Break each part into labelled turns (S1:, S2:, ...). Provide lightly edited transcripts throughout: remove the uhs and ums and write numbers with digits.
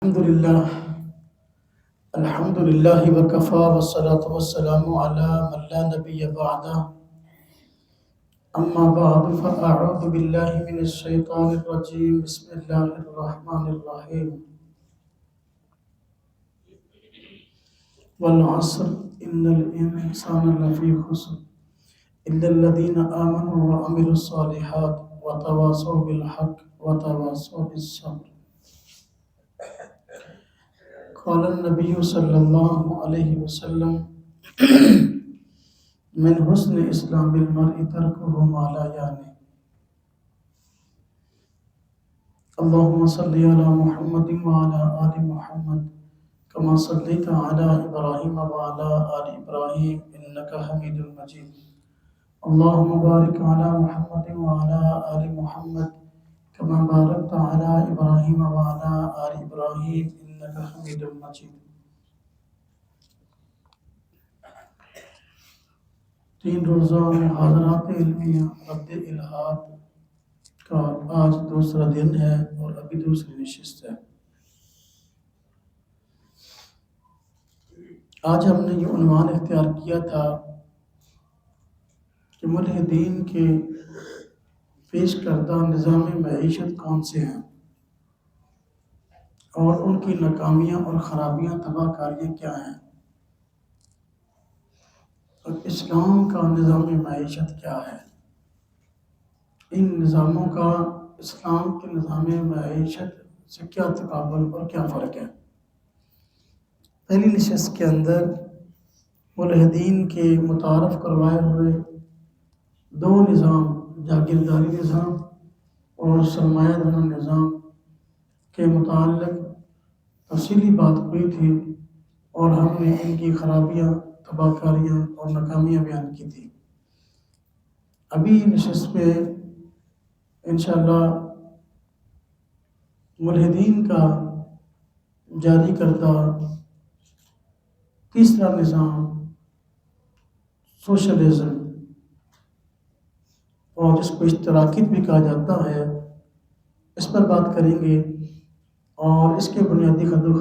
S1: الحمد لله وكفى والصلاة والسلام على من لا نبي بعده. أما بعد فأعوذ بالله من الشيطان الرجيم. بسم الله الرحمن الرحيم. والعصر إن الإنسان لفي خسر إلا الذين آمنوا وعملوا الصالحات وتواصوا بالحق وتواصوا بالصبر. قال النبي صلى الله عليه وسلم من حسن اسلام المرء تركه ما لا يعنی. اللهم صل على محمد وعلى آل محمد كما صليت على إبراهيم وعلى آل إبراهيم إنك حميد مجيد. اللهم بارك على محمد وعلى آل محمد كما باركت على إبراهيم وعلى آل إبراهيم إنك حميد مجيد. 3 روزہ محاضرات علمیہ رد الہات کا آج دوسرا دن ہے اور ابھی دوسری نشست ہے. آج ہم نے یہ عنوان اختیار کیا تھا کہ ملحدین کے پیش کردہ نظام معیشت کون سے ہیں اور ان کی ناکامیاں اور خرابیاں تباہ کاریاں کیا ہیں اور اسلام کا نظام معیشت کیا ہے. ان نظاموں کا اسلام کے نظام معیشت سے کیا تقابل اور کیا فرق ہے. پہلی نشست کے اندر ملحدین کے متعارف کروائے ہوئے 2 نظام، جاگیرداری نظام اور سرمایہ دارانہ نظام کے متعلق تفصیلی بات ہوئی تھی اور ہم نے ان کی خرابیاں، تباہ کاریاں اور ناکامیاں بیان کی تھی. ابھی نشست میں انشاءاللہ ملحدین کا جاری کردہ تیسرا نظام سوشلزم، اور جس کو اشتراکیت بھی کہا جاتا ہے، اس پر بات کریں گے اور اس کے بنیادی خطوط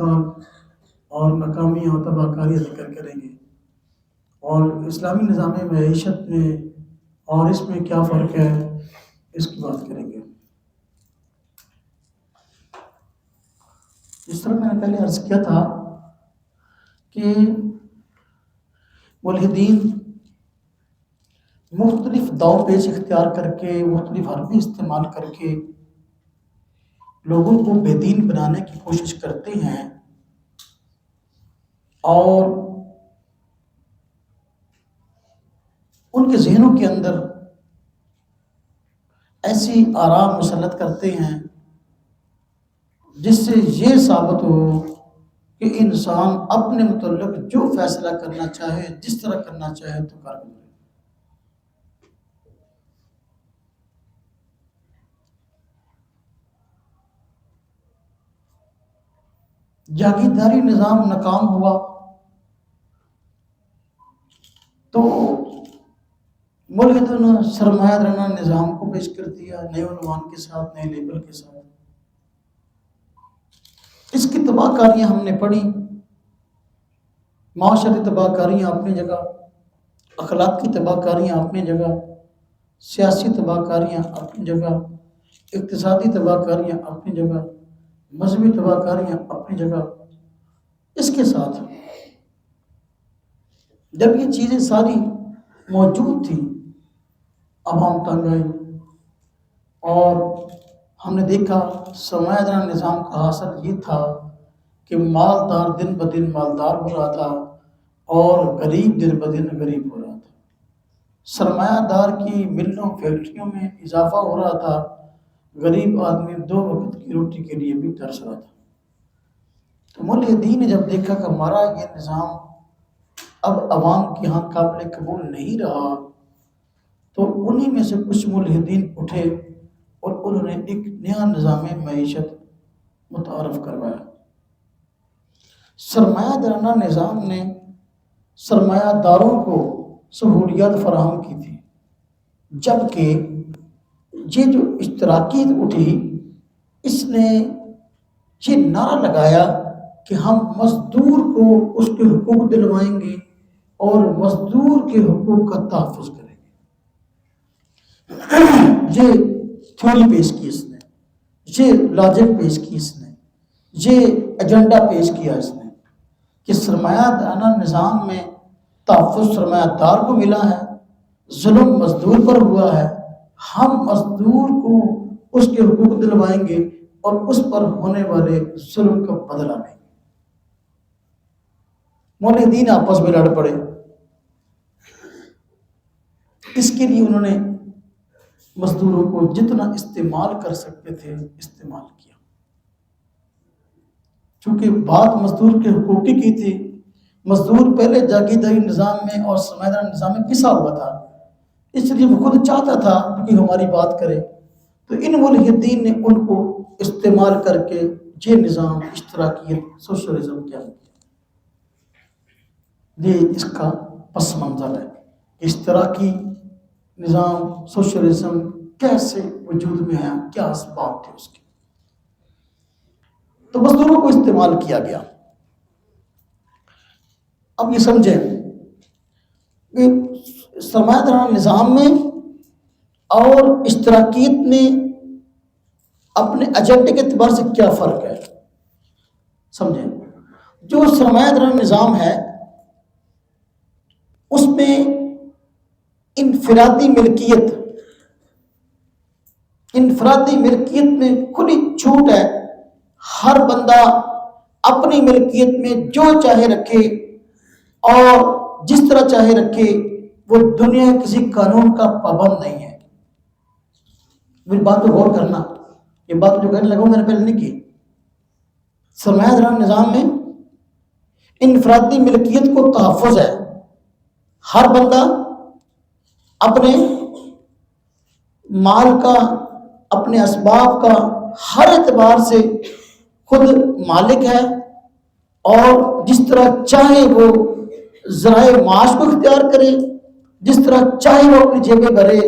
S1: اور ناکامیاں اور تباہ کاریاں ذکر کریں گے اور اسلامی نظام معیشت میں اور اس میں کیا فرق ہے اس کی بات کریں گے. جس طرح میں نے پہلے عرض کیا تھا کہ ملحدین مختلف داؤ پیچ اختیار کر کے، مختلف حربے استعمال کر کے لوگوں کو بے دین بنانے کی کوشش کرتے ہیں اور ان کے ذہنوں کے اندر ایسی آراء مسلط کرتے ہیں جس سے یہ ثابت ہو کہ انسان اپنے متعلق جو فیصلہ کرنا چاہے، جس طرح کرنا چاہے تو کر لے. جاگیرداری نظام ناکام ہوا تو ملحدوں نے سرمایہ دارانہ نظام کو پیش کر دیا، نئے عنوان کے ساتھ، نئے لیبل کے ساتھ. اس کی تباہ کاریاں ہم نے پڑھی. معاشرتی تباہ کاریاں اپنی جگہ، اخلاقی تباہ کاریاں اپنی جگہ، سیاسی تباہ کاریاں اپنی جگہ، اقتصادی تباہ کاریاں اپنی جگہ، مذہبی تباہ کاریاں اپنی جگہ. اس کے ساتھ جب یہ چیزیں ساری موجود تھیں، عوام تنگ آئی اور ہم نے دیکھا سرمایہ دارانہ نظام کا حاصل یہ تھا کہ مالدار دن بدن مالدار ہو رہا تھا اور غریب دن بدن غریب ہو رہا تھا. سرمایہ دار کی ملوں فیکٹریوں میں اضافہ ہو رہا تھا، غریب آدمی 2 وقت کی روٹی کے لیے بھی ترس رہا تھا. تو ملحدین نے جب دیکھا کہ ہمارا یہ نظام اب عوام کے ہاں قابل قبول نہیں رہا تو انہی میں سے کچھ ملحدین اٹھے اور انہوں نے ایک نیا نظام معیشت متعارف کروایا. سرمایہ دارانہ نظام نے سرمایہ داروں کو سہولیات فراہم کی تھی، جبکہ یہ جو اشتراکیت اٹھی اس نے یہ نعرہ لگایا کہ ہم مزدور کو اس کے حقوق دلوائیں گے اور مزدور کے حقوق کا تحفظ کریں گے۔ یہ تھیوری پیش کی اس نے، یہ لاجک پیش کی اس نے، یہ ایجنڈا پیش کیا اس نے کہ سرمایہ دارانہ نظام میں تحفظ سرمایہ دار کو ملا ہے، ظلم مزدور پر ہوا ہے، ہم مزدور کو اس کے حقوق دلوائیں گے اور اس پر ہونے والے ظلم کا بدلہ لیں گے۔ مولدین آپس میں لڑ پڑے، اس کے لیے انہوں نے مزدوروں کو جتنا استعمال کر سکتے تھے استعمال کیا۔ چونکہ بات مزدور کے حقوق کی تھی، مزدور پہلے جاگیرداری نظام میں اور سرمایہ داری نظام میں پسا ہوا تھا، اس لیے وہ خود چاہتا تھا کہ ہماری بات کرے، تو ان ملحدین نے ان کو استعمال کر کے یہ نظام اشتراکیت سوشلزم کیا، یہ اس کا پس منظر ہے۔ اشتراکی نظام سوشلزم کیسے وجود میں آیا، کیا اسباب تھے اس کے، تو مزدوروں کو استعمال کیا گیا۔ اب یہ سمجھیں کہ سرمایہ دارانہ نظام میں اور اشتراکیت میں اپنے ایجنڈے کے اعتبار سے کیا فرق ہے، سمجھیں۔ جو سرمایہ دارانہ نظام ہے اس میں انفرادی ملکیت میں کھلی چھوٹ ہے، ہر بندہ اپنی ملکیت میں جو چاہے رکھے اور جس طرح چاہے رکھے، وہ دنیا کسی قانون کا پابند نہیں ہے۔ میری بات پہ غور کرنا، یہ بات جو کہنے لگا میں نے پہلے نہیں کی۔ سرمایہ دارانہ نظام میں انفرادی ملکیت کو تحفظ ہے، ہر بندہ اپنے مال کا، اپنے اسباب کا ہر اعتبار سے خود مالک ہے، اور جس طرح چاہے وہ ذرائع معاش کو اختیار کرے، جس طرح چاہے وہ اپنی جیبیں بھرے۔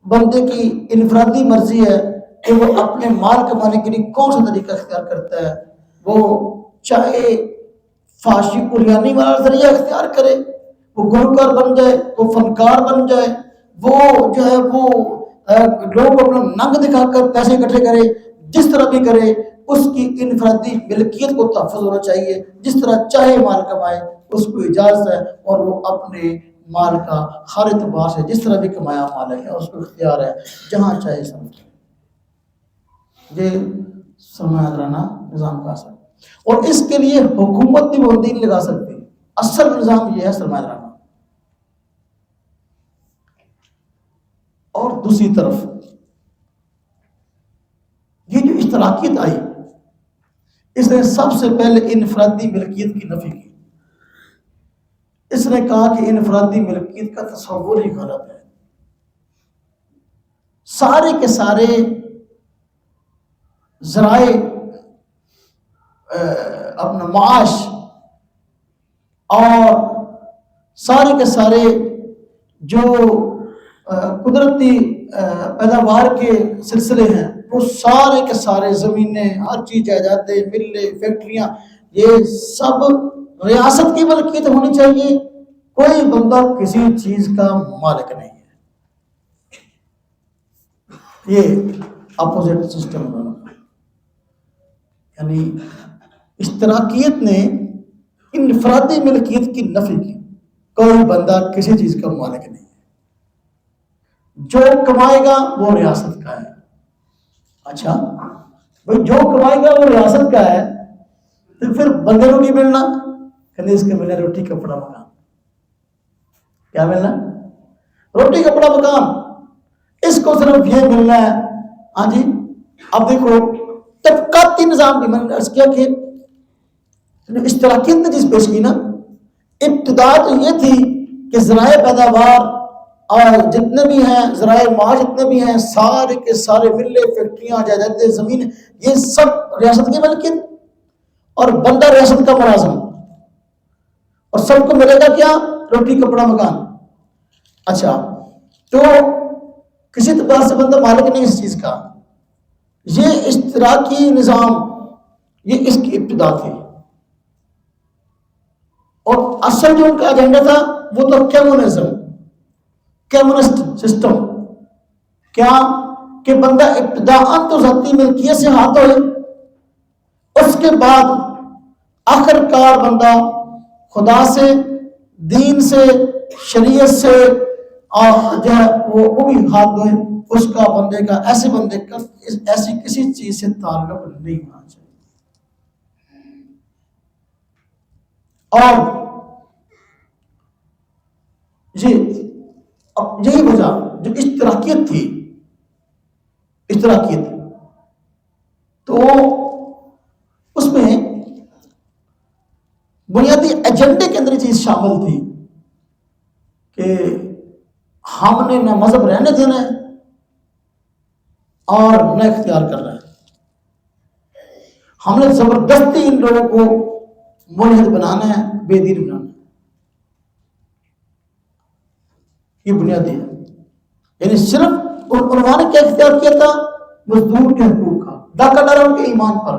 S1: بندے کی انفرادی مرضی ہے کہ وہ اپنے مال کمانے کے لیے کون سا طریقہ اختیار کرتا ہے، وہ چاہے فحاشی قریانی والا ذریعہ اختیار کرے، وہ گلوکار بن جائے، وہ فنکار بن جائے، وہ جو ہے وہ لوگوں کو اپنا ننگ دکھا کر پیسے اکٹھے کرے، جس طرح بھی کرے اس کی انفرادی ملکیت کو تحفظ ہونا چاہیے۔ جس طرح چاہے مال کمائے اس کو اجازت ہے، اور وہ اپنے مال کا ہر اعتبار سے جس طرح بھی کمایا مالک ہے، اس کو اختیار ہے جہاں چاہے سمجھے۔ یہ سرمایہ دارانہ نظام کا اثر، اور اس کے لیے حکومت بھی پابندی نہیں لگا سکتی۔ اصل نظام یہ ہے سرمایہ دارانہ۔ اور دوسری طرف یہ جو اشتراکیت آئی، اس نے سب سے پہلے انفرادی ملکیت کی نفی کی۔ اس نے کہا کہ انفرادی ملکیت کا تصور ہی غلط ہے، سارے کے سارے ذرائع اپنا معاش اور سارے کے سارے جو قدرتی پیداوار کے سلسلے ہیں، وہ سارے کے سارے زمینیں، ہر چیز، جائیدادیں، ملیں، فیکٹریاں، یہ سب ریاست کی ملکیت ہونی چاہیے، کوئی بندہ کسی چیز کا مالک نہیں ہے۔ یہ اپوزٹ سسٹم بنا، یعنی اشتراکیت نے انفرادی ملکیت کی نفی کی، کوئی بندہ کسی چیز کا مالک نہیں ہے، جو کمائے گا وہ ریاست کا ہے۔ اچھا بھائی، جو کمائے گا وہ ریاست کا ہے، تو پھر بندے کو کی ملنا؟ کہنے اس کے ملنا روٹی کپڑا مکان۔ کیا ملنا؟ روٹی کپڑا مکان، اس کو صرف یہ ملنا ہے۔ ہاں جی، اب دیکھو طبقاتی نظام کی، میں نے عرض کیا کہ اشتراکیت نے جس پیش کی نا، ابتدا تو یہ تھی کہ ذرائع پیداوار اور جتنے بھی ہیں ذرائع معاش، جتنے بھی ہیں سارے کے سارے ملیں، فیکٹریاں، جائیدادیں، زمین، یہ سب ریاست کی ملکیت، اور بندہ ریاست کا ملازم، اور سب کو ملے گا کیا؟ روٹی کپڑا مکان۔ اچھا، تو کسی اعتبار سے بندہ مالک نہیں اس چیز کا۔ یہ اشتراکی نظام یہ اس کی ابتدا تھی. اور اصل جو ان کا ایجنڈا تھا وہ تو کمیونزم، کمیونسٹ سسٹم. کیا کہ بندہ ابتداءً تو ذاتی ملکیت سے ہاتھ دھوئے، اس کے بعد آخر کار بندہ خدا سے، دین سے، شریعت سے اور جو ہے وہ بھی ہاتھ دھوئے. اس کا بندے کا ایسے بندے کا ایسی کسی چیز سے تعلق نہیں ہونا چاہیے. اور یہی وجہ جو اشتراکیت تھی، اشتراکیت تو اس میں بنیادی ایجنڈے کے اندر یہ چیز شامل تھی کہ ہم نے نہ مذہب رہنے دینا ہے اور نہ اختیار کرنا ہے. ہم نے زبردستی ان لوگوں کو ملحد بنانا ہے، بے دین بنانا ہے. یہ بنیادی ہے. یعنی صرف انہوں نے کیا اختیار کیا تھا؟ مزدور کے حقوق کا، ڈاکہ ان کے ایمان پر،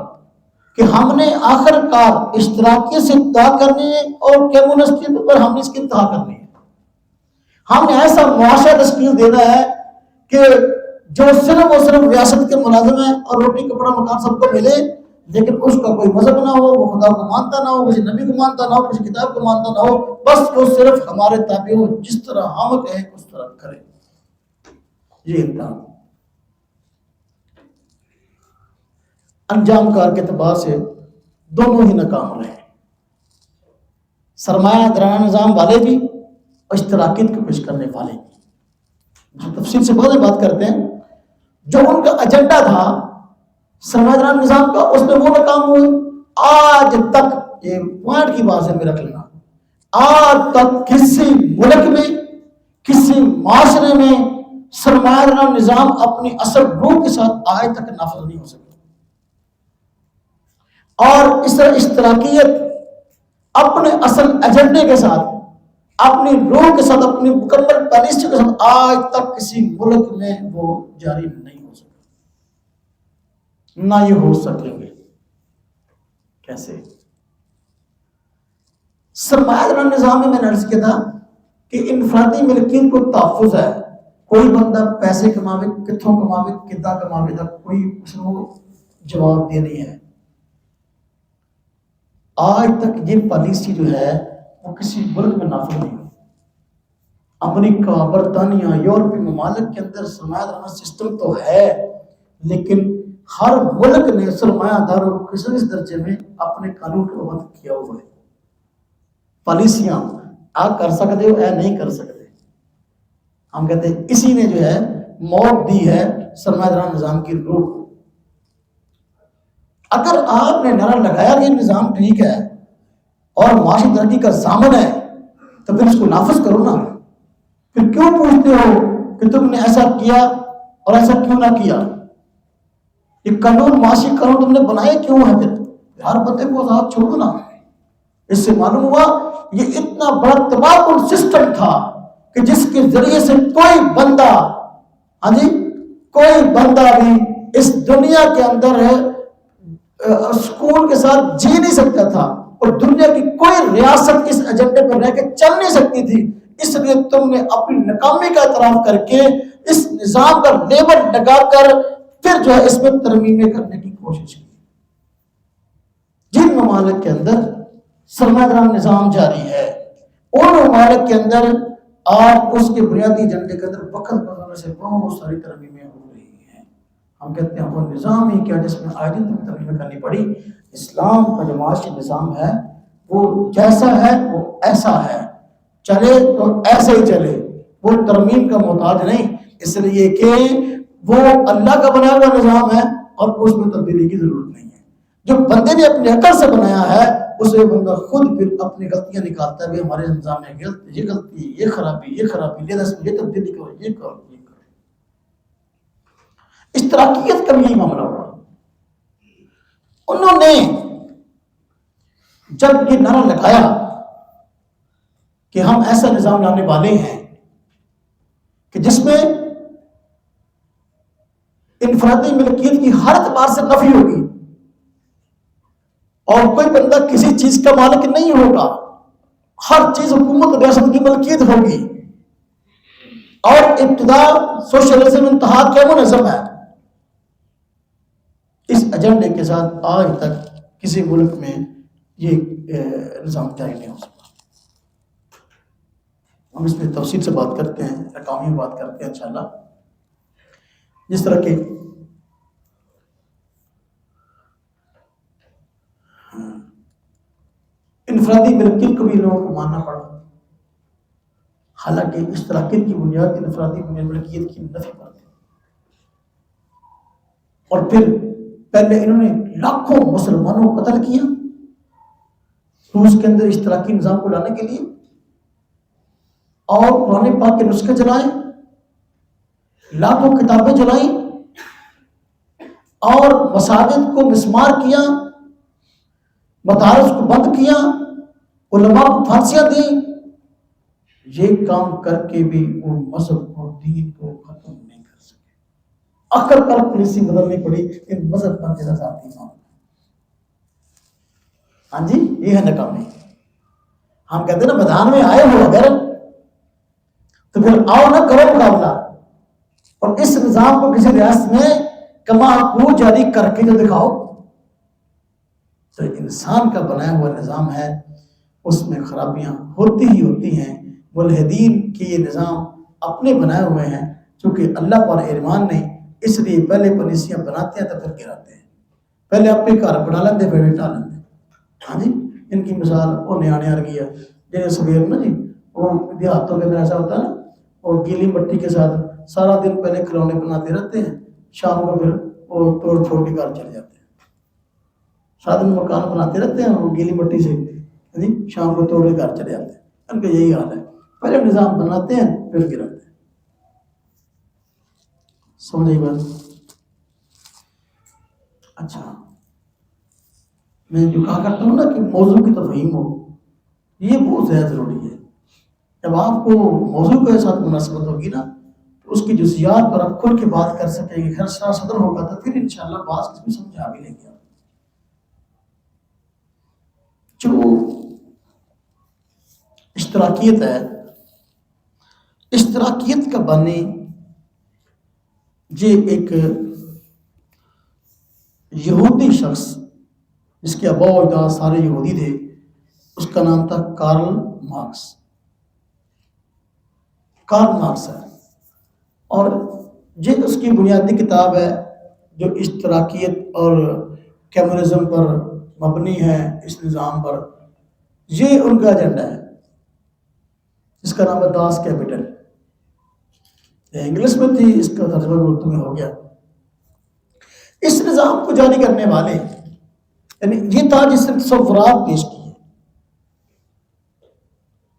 S1: کہ ہم نے آخر کار اشتراکیت سے انتہا کرنی ہے اور کمیونسٹ پر ہم نے اس کی انتہا کرنی ہے. ہم نے ایسا معاشرہ تشکیل دینا ہے کہ جو صرف اور صرف ریاست کے ملازم ہیں اور روٹی کپڑا مکان سب کو ملے، لیکن اس کا کوئی مذہب نہ ہو، وہ خدا کو مانتا نہ ہو، کسی نبی کو مانتا نہ ہو، کسی کتاب کو مانتا نہ ہو، بس وہ صرف ہمارے تابع ہو، جس طرح ہم کہیں اس طرح کرے. یہ انتہا. انجام کار کے اعتبار سے دونوں ہی ناکام رہے. سرمایہ دارانہ نظام والے بھی اور اشتراکیت کو پیش کرنے والے بھی. تفصیل سے بعد میں بات کرتے ہیں. جو ان کا ایجنڈا تھا سرمایہ دارانہ نظام کا، اس میں وہ ناکام ہوئے. آج تک یہ پوائنٹ کی بات ہے میں رکھ لینا، آج تک کسی ملک میں، کسی معاشرے میں سرمایہ دارانہ نظام اپنی اصل روح کے ساتھ آج تک نافذ نہیں ہو سکا. اور اس طرح اشتراکیت اپنے اصل ایجنڈے کے ساتھ، اپنی روح کے ساتھ، اپنی مکمل پالیسی کے ساتھ آج تک کسی ملک میں وہ جاری نہیں ہو سکا، نہ یہ ہو سکیں گے. کیسے؟ سرمایہ دارانہ نظام میں نے عرض کیا تھا کہ انفرادی ملکیت کو تحفظ ہے. کوئی بندہ پیسے کماوے، کتوں کماوے، کدا کماوے تھا، کوئی اس کو جواب دہ نہیں ہے. آج تک یہ پالیسی جو ہے وہ کسی ملک میں نافذ نہیں ہوئی. امریکہ، برطانیہ، یورپی ممالک کے اندر سرمایہ دارانہ سسٹم تو ہے، لیکن ہر ملک نے سرمایہ داروں کو کسی اس درجے میں اپنے قانون کو بند کیا ہوا ہے. پالیسیاں آپ کر سکتے ہو، اے نہیں کر سکتے. ہم کہتے ہیں اسی نے جو ہے موت دی ہے سرمایہ دارانہ نظام کی روح. اگر آپ نے نعرہ لگایا کہ نظام ٹھیک ہے اور معاشی ترقی کا ضامن ہے تو پھر اس کو نافذ کرو نا. پھر کیوں پوچھتے ہو کہ تم نے ایسا کیا اور ایسا کیوں نہ کیا؟ یہ قانون، معاشی قانون تم نے بنائے کیوں ہے؟ پھر ہر بندے کو آزاد چھوڑو نا. اس سے معلوم ہوا یہ اتنا بڑا تباہ کن سسٹم تھا کہ جس کے ذریعے سے کوئی بندہ، کوئی بندہ بھی اس دنیا کے اندر سکون کے ساتھ جی نہیں سکتا تھا، اور دنیا کی کوئی ریاست اس ایجنڈے پر رہ کے چل نہیں سکتی تھی. اس لیے تم نے اپنی ناکامی کا اعتراف کر کے اس نظام کا لیبل لگا کر پھر جو ہے اس میں ترمیمیں کرنے کی کوشش کی. جن ممالک کے اندر سرمایہ دارانہ نظام جاری ہے، ان ممالک کے اندر آج اس کے بنیادی ایجنڈے کے اندر وقت گزرنے سے بہت ساری ترمیمیں ہو رہی ہیں. ہم کہتے ہیں وہ نظام ہی کیا جس میں آج تک ترمیمیں کرنی پڑی. اسلام کا جو معاشی نظام ہے وہ جیسا ہے وہ ایسا ہے، چلے تو ایسے ہی چلے، وہ ترمیم کا محتاج نہیں. اس لیے کہ وہ اللہ کا بنایا ہوا نظام ہے اور اس میں تبدیلی کی ضرورت نہیں ہے. جو بندے نے اپنی عقل سے بنایا ہے اسے بندہ خود پھر اپنی غلطیاں نکالتا ہے. ہمارے نظام میں یہ غلطی، یہ خرابی، یہ یہ تبدیلی کرو، یہ کرو، یہ کرو. اشتراکیت کا بھی معاملہ ہوا. انہوں نے جب یہ نعرہ لگایا کہ ہم ایسا نظام لانے والے ہیں کہ جس میں انفرادی ملکیت کی ہر اعتبار سے نفی ہوگی، اور کوئی بندہ کسی چیز کا مالک نہیں ہوگا، ہر چیز حکومت ریاست کی ملکیت ہوگی، اور ابتدا سوشلزم انتہا کمیونزم ہے۔ اس ایجنڈے کے ساتھ آج تک کسی ملک میں یہ نظام جاری نہیں ہو سکا۔ ہم اس میں تفصیل سے بات کرتے ہیں، اکاؤنٹ میں بات کرتے ہیں انشاءاللہ۔ جس طرح کہ انفرادی ملکیت کو بھی لوگوں کو ماننا پڑا، حالانکہ اشتراکیت کی بنیاد انفرادی ملکیت کی نفی پر تھی۔ اور پھر پہلے انہوں نے لاکھوں مسلمانوں کو قتل کیا روس کے اندر اشتراکی نظام کو لانے کے لیے، اور قرآن پاک کے نسخے جلائے، لاکھوں کتابیں جلائیں، اور مساجد کو مسمار کیا، مدارس کو بند کیا، علماء کو پھانسیاں دیں۔ یہ کام کر کے بھی وہ مذہب اور دین کو ختم نہیں کر سکے۔ آخر کار پالیسی بدلنی پڑی کہ مذہب پر جزا ذاتی نام۔ ہاں جی، یہ ہے ناکامی۔ ہم کہتے ہیں نا میدان میں آئے ہو اگر تو پھر آؤ نہ کرو مقابلہ، اور اس نظام کو کسی ریاست میں کما حقوق جاری کر کے جو دکھاؤ۔ تو انسان کا بنایا ہوا نظام ہے، اس میں خرابیاں ہوتی ہی ہوتی ہیں۔ ملحدین کے یہ نظام اپنے بنائے ہوئے ہیں، چونکہ اللہ پر ایمان نہیں، اس لیے پہلے پالیسیاں بناتے ہیں تو پھر گراتے ہیں۔ پہلے اپنے گھر بنا لیندے پھر ہٹا لیندے۔ ہاں جی، ان کی مثال وہ نیانے آ گیا جیسے سویر نا جی، وہ دیہاتوں کے اندر ایسا ہوتا ہے نا، اور گیلی مٹی کے ساتھ سارا دن پہلے کھلونے بناتے رہتے ہیں، شام کو پھر وہ توڑ پھوڑ کے گھر چلے جاتے ہیں۔ سارا دن مکان بناتے رہتے ہیں اور گیلی مٹی سے شام کو توڑ کے گھر چلے جاتے ہیں۔ ان کا یہی حال ہے، پہلے نظام بناتے ہیں پھر گراتے ہیں۔ سمجھ آئی بات؟ اچھا، میں جو کہا کرتا ہوں نا کہ موضوع کی تفہیم ہو، یہ بہت زیادہ ضروری ہے۔ جب آپ کو موضوع کے ساتھ مناسبت ہوگی نا تو اس کی جزیات پر آپ کھل کے بات کر سکیں گے، خیر شرح صدر ہوگا تو پھر انشاءاللہ بات اس میں سمجھ آ بھی لیں گے۔ جو اشتراکیت ہے، اشتراکیت کا بانی یہ ایک یہودی شخص جس کے آباء و اجداد سارے یہودی تھے، اس کا نام تھا کارل مارکس۔ کارل مارکس ہے، اور یہ اس کی بنیادی کتاب ہے جو اشتراکیت اور کمیونزم پر مبنی ہے، اس نظام پر۔ یہ ان کا ایجنڈا ہے جس کا نام ہے داس کیپٹل۔ انگلش میں تھی، اس کا ترجمہ اردو میں ہو گیا۔ اس نظام کو جاری کرنے والے یعنی یہ تھا جس نے تصورات پیش کیے،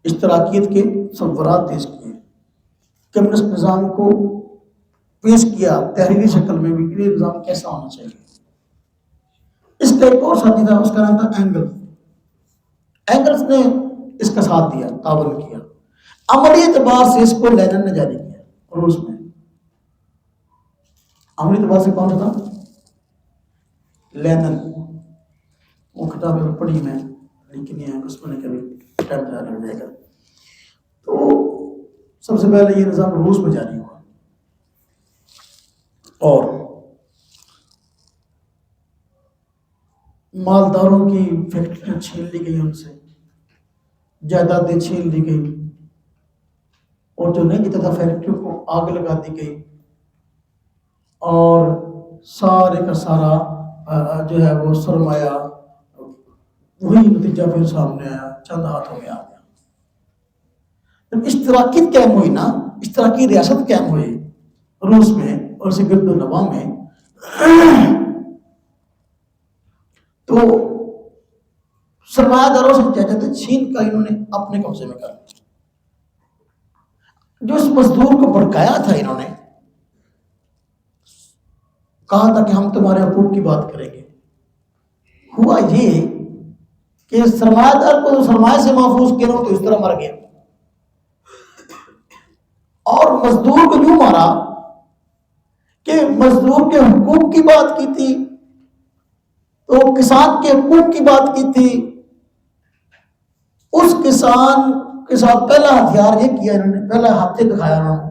S1: اشتراکیت کے تصورات پیش کیے، کمیونسٹ نظام کو پیش کیا تحریری شکل میں بھی کہ یہ نظام کیسا ہونا چاہیے۔ اس کا ایک اور ساتھی تھا، اس کا نام تھا اینگل۔ اینگلس نے اس کا ساتھ دیا، تعاون کیا۔ عملی اعتبار سے اس کو لینن نے جاری کیا روس میں۔ عملی اعتبار سے کون تھا؟ لینن۔ وہ کتابیں پڑھی میں لیکن یہ اس میں کبھی ٹائم زیادہ لگ جائے گا۔ تو سب سے پہلے یہ نظام روس میں جاری ہوا، اور مالداروں کی فیکٹریاں چھین لی گئی، ان سے جائیدادیں چھین لی گئی، اور جو نہیں دیتا تھا فیکٹریوں کو آگ لگا دی گئی، اور سارے کا سارا جو ہے وہ سرمایہ، وہی نتیجہ پھر سامنے آیا، چند ہاتھوں میں آ گیا۔ جب اشتراکیت قائم ہوئی نا، اشتراکی ریاست قائم ہوئی روس میں اور اسے گرد و نواح میں، تو سرمایہ داروں سے جائیدادیں چھین کر انہوں نے اپنے قبضے میں کر لی۔ جو اس مزدور کو بھڑکایا تھا، انہوں نے کہا تھا کہ ہم تمہارے حقوق کی بات کریں گے، ہوا یہ کہ سرمایہ دار کو سرمایہ سے محفوظ کیا تو اس طرح مر گیا، اور مزدور کو یوں مارا کہ مزدور کے حقوق کی بات کی تھی تو کسان کے حقوق کی بات کی تھی. اس کسان کے ساتھ پہلا ہتھیار یہ کیا انہوں نے, پہلا ہاتھ دکھایا انہوں نے.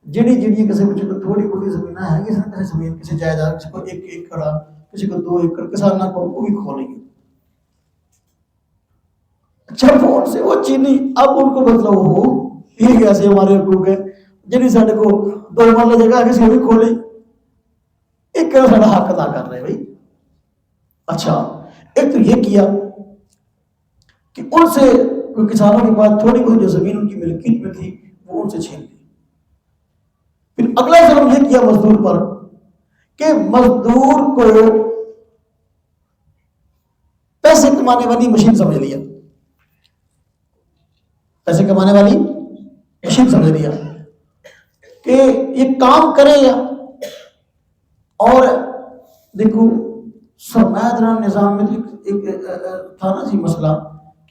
S1: جڑی کسی بچے کو تھوڑی بہت زمین ہے, کسی زمین کسی جائیداد, کسی کو 1 ایکڑ, کسی کو 2 ایکڑ, کسانوں کو وہ بھی کھولیں گے. جب ان سے وہ چینی, اب ان کو مطلب ہو یہ کیسے ہمارے حقوق ہے, جنہیں سارے کو 2 مرلے جگہ کسی کو بھی کھولے, ایک سارا حق ادا کر رہے بھائی. اچھا, ایک تو یہ کیا کہ ان سے کسانوں کے بعد تھوڑی بہت جو زمین ان کی ملکیت میں تھی وہ ان سے چھین لی. پھر اگلا ظلم یہ کیا مزدور پر کہ مزدور کو پیسے کمانے والی مشین سمجھ لیا, پیسے کمانے والی مشین سمجھ لیا کہ یہ کام کرے گا. اور دیکھو سرمایہ دارانہ نظام میں ایک تھا نا جی مسئلہ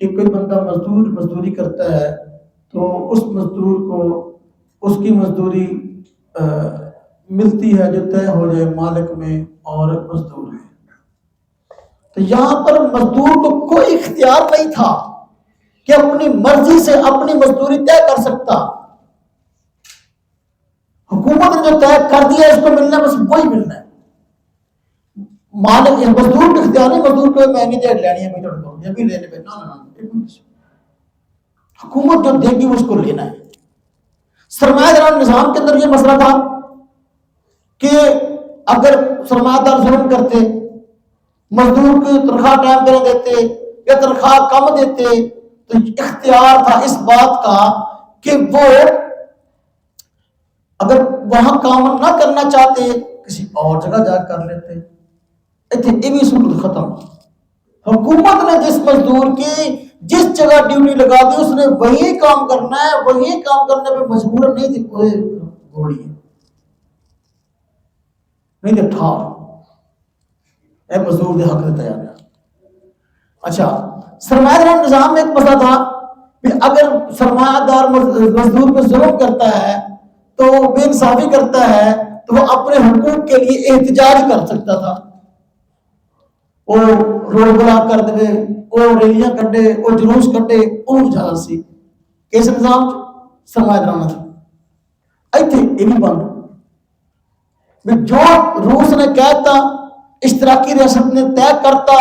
S1: کہ کوئی بندہ مزدوری کرتا ہے تو اس مزدور کو اس کی مزدوری ملتی ہے جو طے ہو جائے مالک میں اور مزدور میں. تو یہاں پر مزدور کو کوئی اختیار نہیں تھا کہ اپنی مرضی سے اپنی مزدوری طے کر سکتا. حکومت نے جو طے کر دیا اس کو ملنا بس وہی ملنا ہے. مالک مزدور کا اختیار نہیں, مزدور کو مہنگی ڈیٹ لینی ہے بھی لینے پہ حکومت جو دے گی اس کو لینا ہے. سرمایہ دار نظام کے اندر یہ مسئلہ تھا کہ اگر سرمایہ دار ظلم کرتے, مزدور کی تنخواہ ٹائم پہ نہ دیتے یا تنخواہ کم دیتے, تو اختیار تھا اس بات کا کہ وہ اگر وہاں کام نہ کرنا چاہتے کسی اور جگہ جا کر لیتے. یہ بھی سلوک ختم. حکومت نے جس مزدور کی جس جگہ ڈیوٹی لگا دی اس نے وہی کام کرنا ہے, وہی کام کرنے پہ مجبور نہیں تھی. کوئی گھوڑی نہیں تھے ٹھار اے مزدور دے حق دیتا ہے. اچھا, سرمایہ دار نظام میں ایک مسئلہ تھا کہ اگر سرمایہ دار مزدور پہ ظلم کرتا ہے تو بے انصافی کرتا ہے تو وہ اپنے حقوق کے لیے احتجاج کر سکتا تھا. وہ روڈ بلاک کر دے, وہ ریلیاں کٹے, وہ جلوس کٹے, وہ اجازت سی. کیسے نظام سرمایہ دارانہ تھا. ایتھے یہ بھی بند جو روس نے کہتا اشتراکی ریاست نے طے کرتا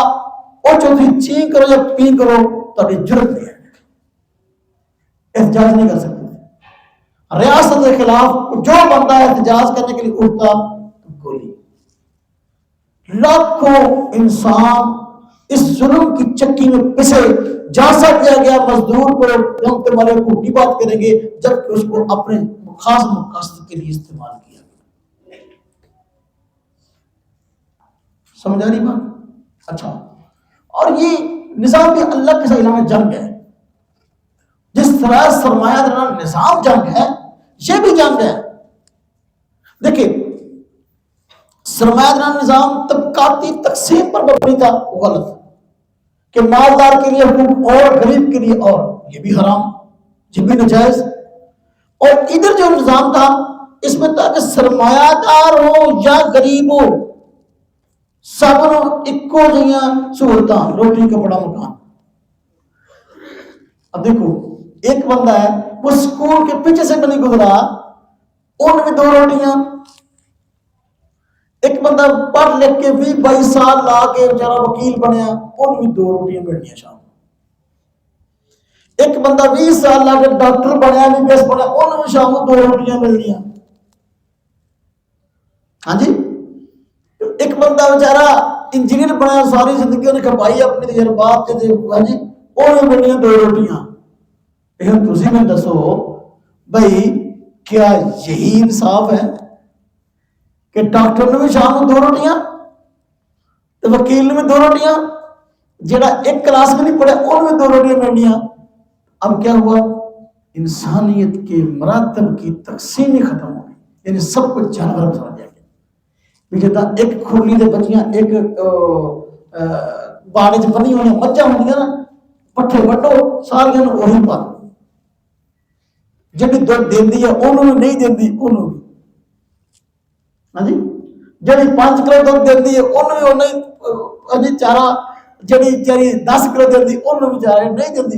S1: اور چوتھی چین کرو یا پی کرو تو جرت نہیں ہے, احتجاج نہیں کر سکتے. ریاست کے خلاف جو بندہ احتجاج کرنے کے لیے اٹھتا گولی. لاکھوں انسان اس ظلم کی چکی میں پسے, جھانسا دیا گیا مزدور کو ہم تمہارے کو کی بات کریں گے جبکہ اس کو اپنے خاص مقاصد کے لیے استعمال کیا گیا. سمجھ آ رہی بات؟ اچھا, اور یہ نظام بھی اللہ کے ساتھ میں جنگ ہے. جس طرح سرمایہ دارانہ نظام جنگ ہے یہ بھی جنگ ہے. دیکھیں سرمایہ دارانہ نظام طبقاتی تقسیم پر مبنی تھا, وہ غلط کہ مالدار کے لیے حقوق اور غریب کے لیے اور, یہ بھی حرام, یہ بھی ناجائز. اور ادھر جو نظام تھا اس میں تھا کہ سرمایہ دار ہو یا غریب ہو سب ایکو جہاں سہولتاں, روٹی کپڑا مکان. اب دیکھو ایک بندہ ہے وہ سکول کے پیچھے سے نہیں گزرا, ان میں 2 روٹیاں. ایک بندہ پڑھ لکھ کے 20-22 سال لا کے بیچارہ وکیل بنیا, ان میں 2 روٹیاں ملنیاں شام. ایک بندہ 20 سال لا کے ڈاکٹر بنیا, MBBS بنیا, ان میں شام 2 روٹیاں ملنیاں. ہاں جی, ایک بندہ بیچارہ انجینئر بنیا, ساری زندگی انہیں کھپائی اپنے تجربات کے, ہاں جی, ان میں ملنیاں 2 روٹیاں. لیکن تسی میں دسو بھائی کیا یہی انصاف ہے کہ ڈاکٹر نے بھی شام کو 2 روٹیاں تو وکیل نے بھی 2 روٹیاں, جڑا ایک کلاس میں نہیں پڑھے ان میں 2 روٹیاں ملنیاں. اب کیا ہوا, انسانیت کے مراتب کی تقسیم ہی ختم ہو گئی, یعنی سب کچھ جانور سمجھ دیا گیا. ایک کھرلی دے بچیاں ایک باڑے چ بنی ہوئی مجھا ہوں نا, پٹھے وڈو ساریاں وہی پا, جی دودھ دینی ہے انہوں نہیں دینی انہوں بھی, ہاں جی, جی 5 کلو دودھ دینی ہے انہوں بھی نہیں ਉਹਦੀ ਚਾਰਾ ਜਿਹੜੀ 10 ਕਿਲੋ ਦਿੰਦੀ ਉਹਨੂੰ ਵਿਚਾਰੇ ਨਹੀਂ ਦਿੰਦੀ,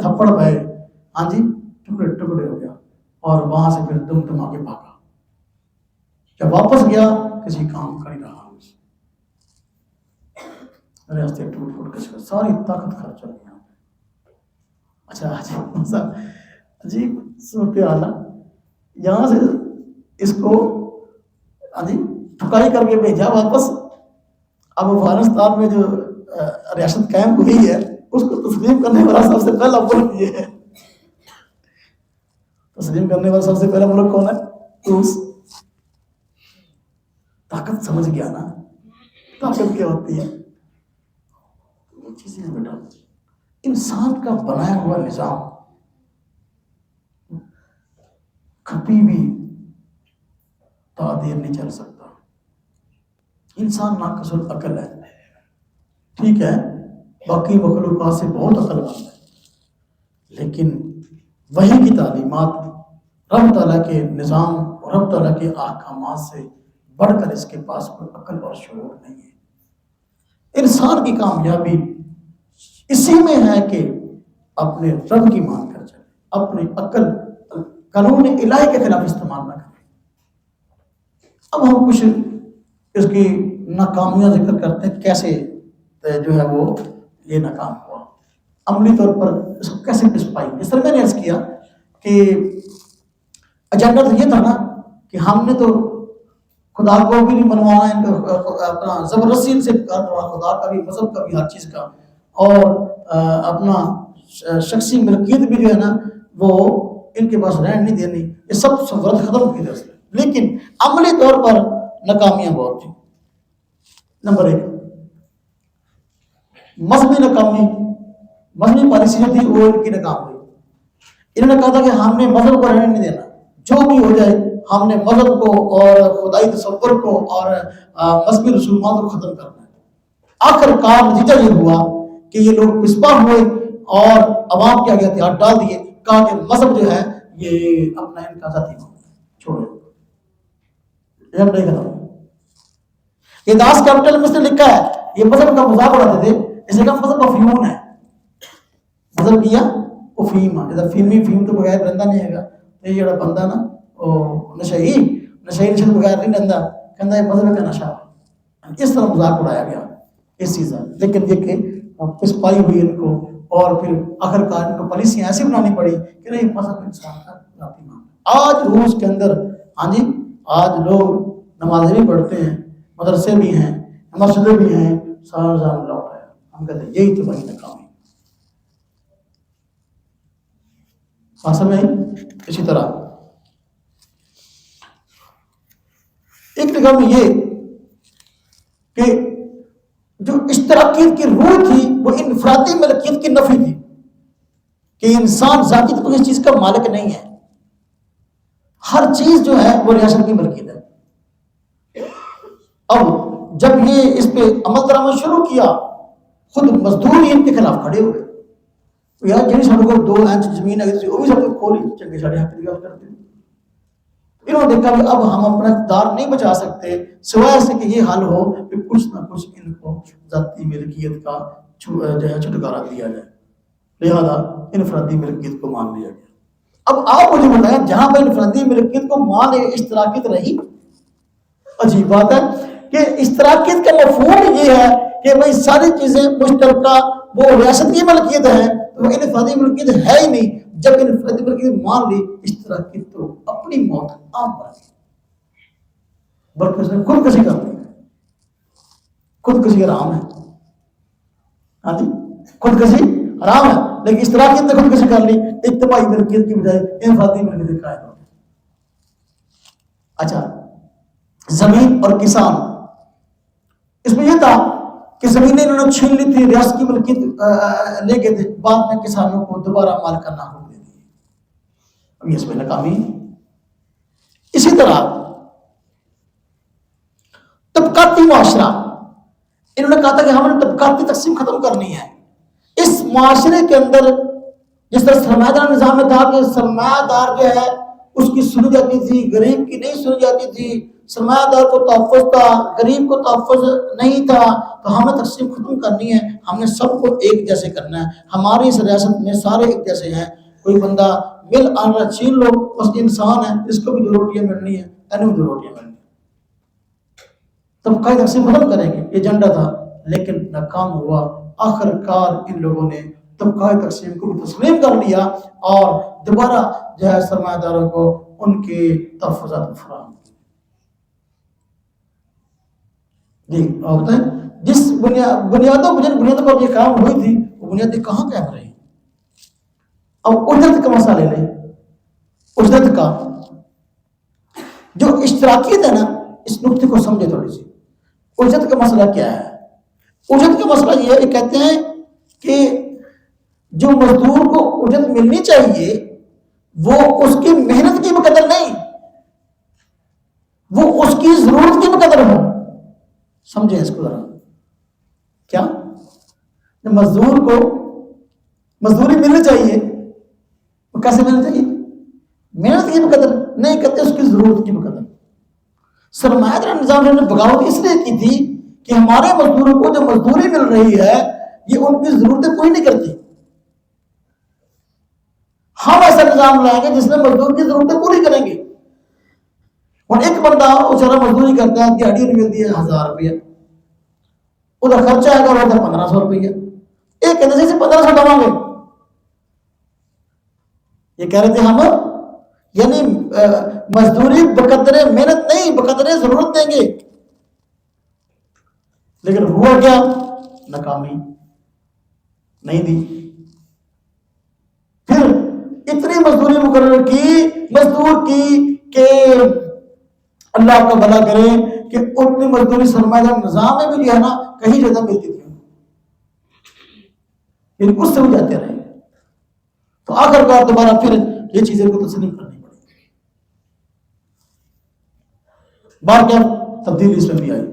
S1: تھپڑ پائے، ہاں جی، ٹکڑے ٹکڑے ہو گیا، اور وہاں سے پھر تم آگے بھاگا. جب واپس گیا کسی کام کا نہیں رہا، راستے ٹوٹ پھوٹ کے ساری طاقت خرچ ہو گئی. اچھا عجیب صورتحال. یہاں سے اس کو جی ٹھکائی کر کے بھیجا واپس. اب افغانستان میں جو ریاست قائم ہوئی ہے اس کو تسلیم کرنے والا سب سے پہلا ملک یہ ہے. تسلیم کرنے والا سب سے پہلا ملک کون ہے؟ روس. طاقت سمجھ گیا نا طاقت کیا ہوتی ہے. چیزیں بیٹا انسان کا بنایا ہوا نظام کبھی بھی تعدیر نہیں چل سکتا. انسان ناقص العقل ہے، ٹھیک ہے، باقی مخلوقات سے بہت عقل مند ہے، لیکن وحی کی تعلیمات، رب تعالیٰ کے نظام اور رب تعالیٰ کے احکامات سے بڑھ کر اس کے پاس کوئی عقل اور شعور نہیں ہے. انسان کی کامیابی اسی میں ہے کہ اپنے رب کی مان کر چلے، اپنی عقل قانون الہی کے خلاف استعمال نہ کرے. اب ہم کچھ اس کی ناکامیاں ذکر کرتے ہیں، کیسے جو ہے وہ یہ ناکام ہوا، عملی طور پر اس کو کیسے پس پائی. جس طرح میں نے عرض کیا کہ ایجنڈا تو یہ تھا نا کہ ہم نے تو خدا کو بھی نہیں منوانا ہے، اپنا زبردستی سے خدا کا بھی، مذہب کا بھی، ہر چیز کا، اور اپنا شخصی ملکیت بھی جو ہے نا وہ ان کے پاس رہن نہیں دینی. یہ سب ورد ختم کی جیسے، لیکن عملی طور پر ناکامیاں بہت تھیں. نمبر 1 مذہبی ناکامی، مذہبی پالیسی جو تھی وہ ان کی ناکام ہوئی. انہوں نے کہا تھا کہ ہم نے مذہب کو رہنے نہیں دینا، جو بھی ہو جائے ہم نے مذہب کو اور خدائی تصور کو اور مذہبی رسومات کو ختم کرنا ہے. آخر کار نتیجہ یہ ہوا کہ یہ لوگ پسپا ہوئے اور عوام کے آگے ہتھیار ڈال دیے، کہا کہ مذہب جو ہے یہ اپنا ان کا ذاتی چھوڑو. یہ نہیں ختم. یہ داس کیپٹل میں سے لکھا ہے، یہ مذہب کا مذاق اڑاتے تھے، اس نے کہا مذہب افیون ہے. مذہب کیا افیم ہے، جیسا فیمی فیم تو بغیر رہتا نہیں ہے گا. یہ جڑا بندہ نا نشئی نشے بغیر نہیں رہتا، کہنا یہ مذہب کا نشہ. اس طرح مذاق اڑایا گیا اس چیز کا. لیکن یہ کہ پسپائی ہوئی ان کو، اور پھر آخر کار ان کو پالیسیاں ایسی بنانی پڑی کہ نہیں مذہب انسان کا ذاتی مان. آج روس کے اندر ہاں جی آج لوگ نمازیں بھی پڑھتے ہیں، مدرسے بھی ہیں، مسجدیں بھی ہیں، سارا نظام لوٹ ہے. ہم کہتے ہیں یہی تو بڑی ناکامی. آسان میں اسی طرح ایک جگہ میں یہ کہ جو اشتراکیت کی روح تھی وہ انفرادی ملکیت کی نفی تھی، کہ انسان ذاتی طور پر اس چیز کا مالک نہیں ہے. ہر چیز جو ہے وہ ریاست کی ملکیت ہے. اب جب یہ اس پہ عمل درآمد شروع کیا، خود مزدور ہی ان کے خلاف کھڑے ہوئے. یار جی سب کو 2 انچ زمین ہے وہ بھی سب کھولی چنگے ساڑھے حق کی گل کرتے ہیں. انہوں نے دیکھا کہ اب ہم اپنا اقتدار نہیں بچا سکتے سوائے سے کہ یہ حل ہو کہ کچھ نہ کچھ ان کو ذاتی ملکیت کا جو ہے چھٹکارا دیا جائے. لہذا انفرادی ملکیت کو مان لیا گیا. اب آپ مجھے بتائیں جہاں پر انفرادی ملکیت کو مان اشتراکیت رہی. عجیب بات ہے کہ اشتراکیت کا مفہوم یہ ہے کہ بھائی ساری چیزیں مشترکہ وہ ریاست کی ملکیت ہے، تو انفرادی ملکیت ہے ہی نہیں. جب انفرادی ملکیت مان لی اشتراکیت تو اپنی موت عام بن گئی، بلکہ اس نے خودکشی کر لی. خودکشی حرام ہے، ہاں جی خودکشی حرام ہے، لیکن اشتراکیت نے خودکشی کر لی، اجتماعی ملکیت کی بجائے انفرادی ملکیت قائم ہو گئی. اچھا زمین اور کسان، اس میں یہ تھا کہ زمینیں انہوں نے چھین لی تھی، ریاست کی ملکیت لے گئے تھے، بعد میں کسانوں کو دوبارہ مال کرنا حکم دے دی. اب یہ اس میں ناکامی. اسی طرح طبقاتی معاشرہ، انہوں نے کہا تھا کہ ہم نے طبقاتی تقسیم ختم کرنی ہے. اس معاشرے کے اندر جس طرح سرمایہ دار نظام میں تھا کہ سرمایہ دار جو ہے اس کی سنی جاتی تھی، غریب کی نہیں سنی جاتی تھی، سرمایہ دار کو تحفظ تھا، غریب کو تحفظ نہیں تھا، تو ہمیں تقسیم ختم کرنی ہے، ہم نے سب کو ایک جیسے کرنا ہے۔ ہماری اس ریاست میں سارے ایک جیسے ہیں، کوئی بندہ مل آ رہا چھین لو، بس انسان ہے، اس کو بھی 2 روٹیاں ملنی ہے، اینو 2 روٹیاں ملنی ہے، تب قائد تقسیم ختم کریں گے، ایجنڈا تھا لیکن ناکام ہوا۔ آخر کار ان لوگوں نے طبقہ تقسیم کو بھی تسلیم کر لیا اور دوبارہ جو ہے سرمایہ داروں کو ان کے تحفظات فراہم جی اور بتائیں جس بنیادوں پر یہ کام ہوئی تھی وہ بنیادیں کہاں قائم رہی۔ اب اجرت کا مسئلہ لے لیں، اجرت کا جو اشتراکیت ہے نا، اس نقطے کو سمجھے تھوڑی سی۔ اجرت کا مسئلہ کیا ہے؟ اجرت کا مسئلہ یہ ہے کہ کہتے ہیں کہ جو مزدور کو اجرت ملنی چاہیے وہ اس کی محنت کی بقدر نہیں، وہ اس کی ضرورت کی بقدر ہو۔ سمجھیں اس کو ذرا، کیا مزدور کو مزدوری ملنی چاہیے، وہ کیسے ملنی چاہیے؟ محنت کی بقدر نہیں، کہتے اس کی ضرورت کی بقدر۔ سرمایہ داری نظام نے بغاوت اس لیے کی تھی کہ ہمارے مزدوروں کو جو مزدوری مل رہی ہے یہ ان کی ضرورتیں پوری نہیں کرتی، ہم ایسا نظام لائیں گے جس میں مزدور کی ضرورتیں پوری کریں گے۔ اور ایک بندہ بیچارہ مزدوری کرتا ہے، دیہڑی ملتی ہے 1000 روپیہ، ادھر خرچہ آئے گا ادھر 1500 روپیہ، ایک کہتے سے 1500 دوا گے، یہ کہہ رہے تھے ہم یعنی مزدوری بقدر محنت نہیں بقدر ضرورت دیں گے، لیکن ہوا کیا؟ ناکامی نہیں دی۔ پھر اتنی مزدوری مقرر کی مزدور کی کہ اللہ کا بھلا کرے کہ اتنی مزدوری سرمایہ دار نظام میں بھی جو ہے نا کہیں زیادہ ملتی تھی، یعنی اس سے بھی جاتے رہے، تو آخر کار دوبارہ پھر یہ چیزیں کو تسلیم کرنی پڑی۔ بار کیا تبدیلی اس میں بھی آئی،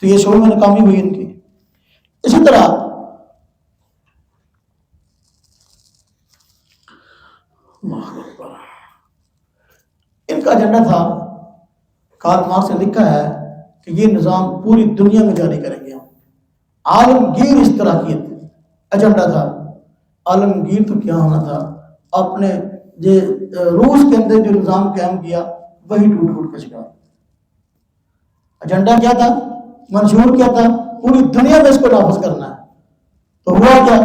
S1: تو یہ شعور میں ناکامی ہوئی ان کی۔ اسی طرح ان کا ایجنڈا تھا، کارل مارکس نے لکھا ہے کہ یہ نظام پوری دنیا میں جاری کریں گے ہم، عالمگیر اشتراکیت ایجنڈا تھا۔ عالمگیر تو کیا ہونا تھا، اپنے روس کے اندر جو نظام قائم کیا وہی ٹوٹ ٹوٹ کا شکار۔ ایجنڈا کیا تھا، منشور کیا تھا، پوری دنیا میں اس کو نافذ کرنا ہے، تو ہوا کیا؟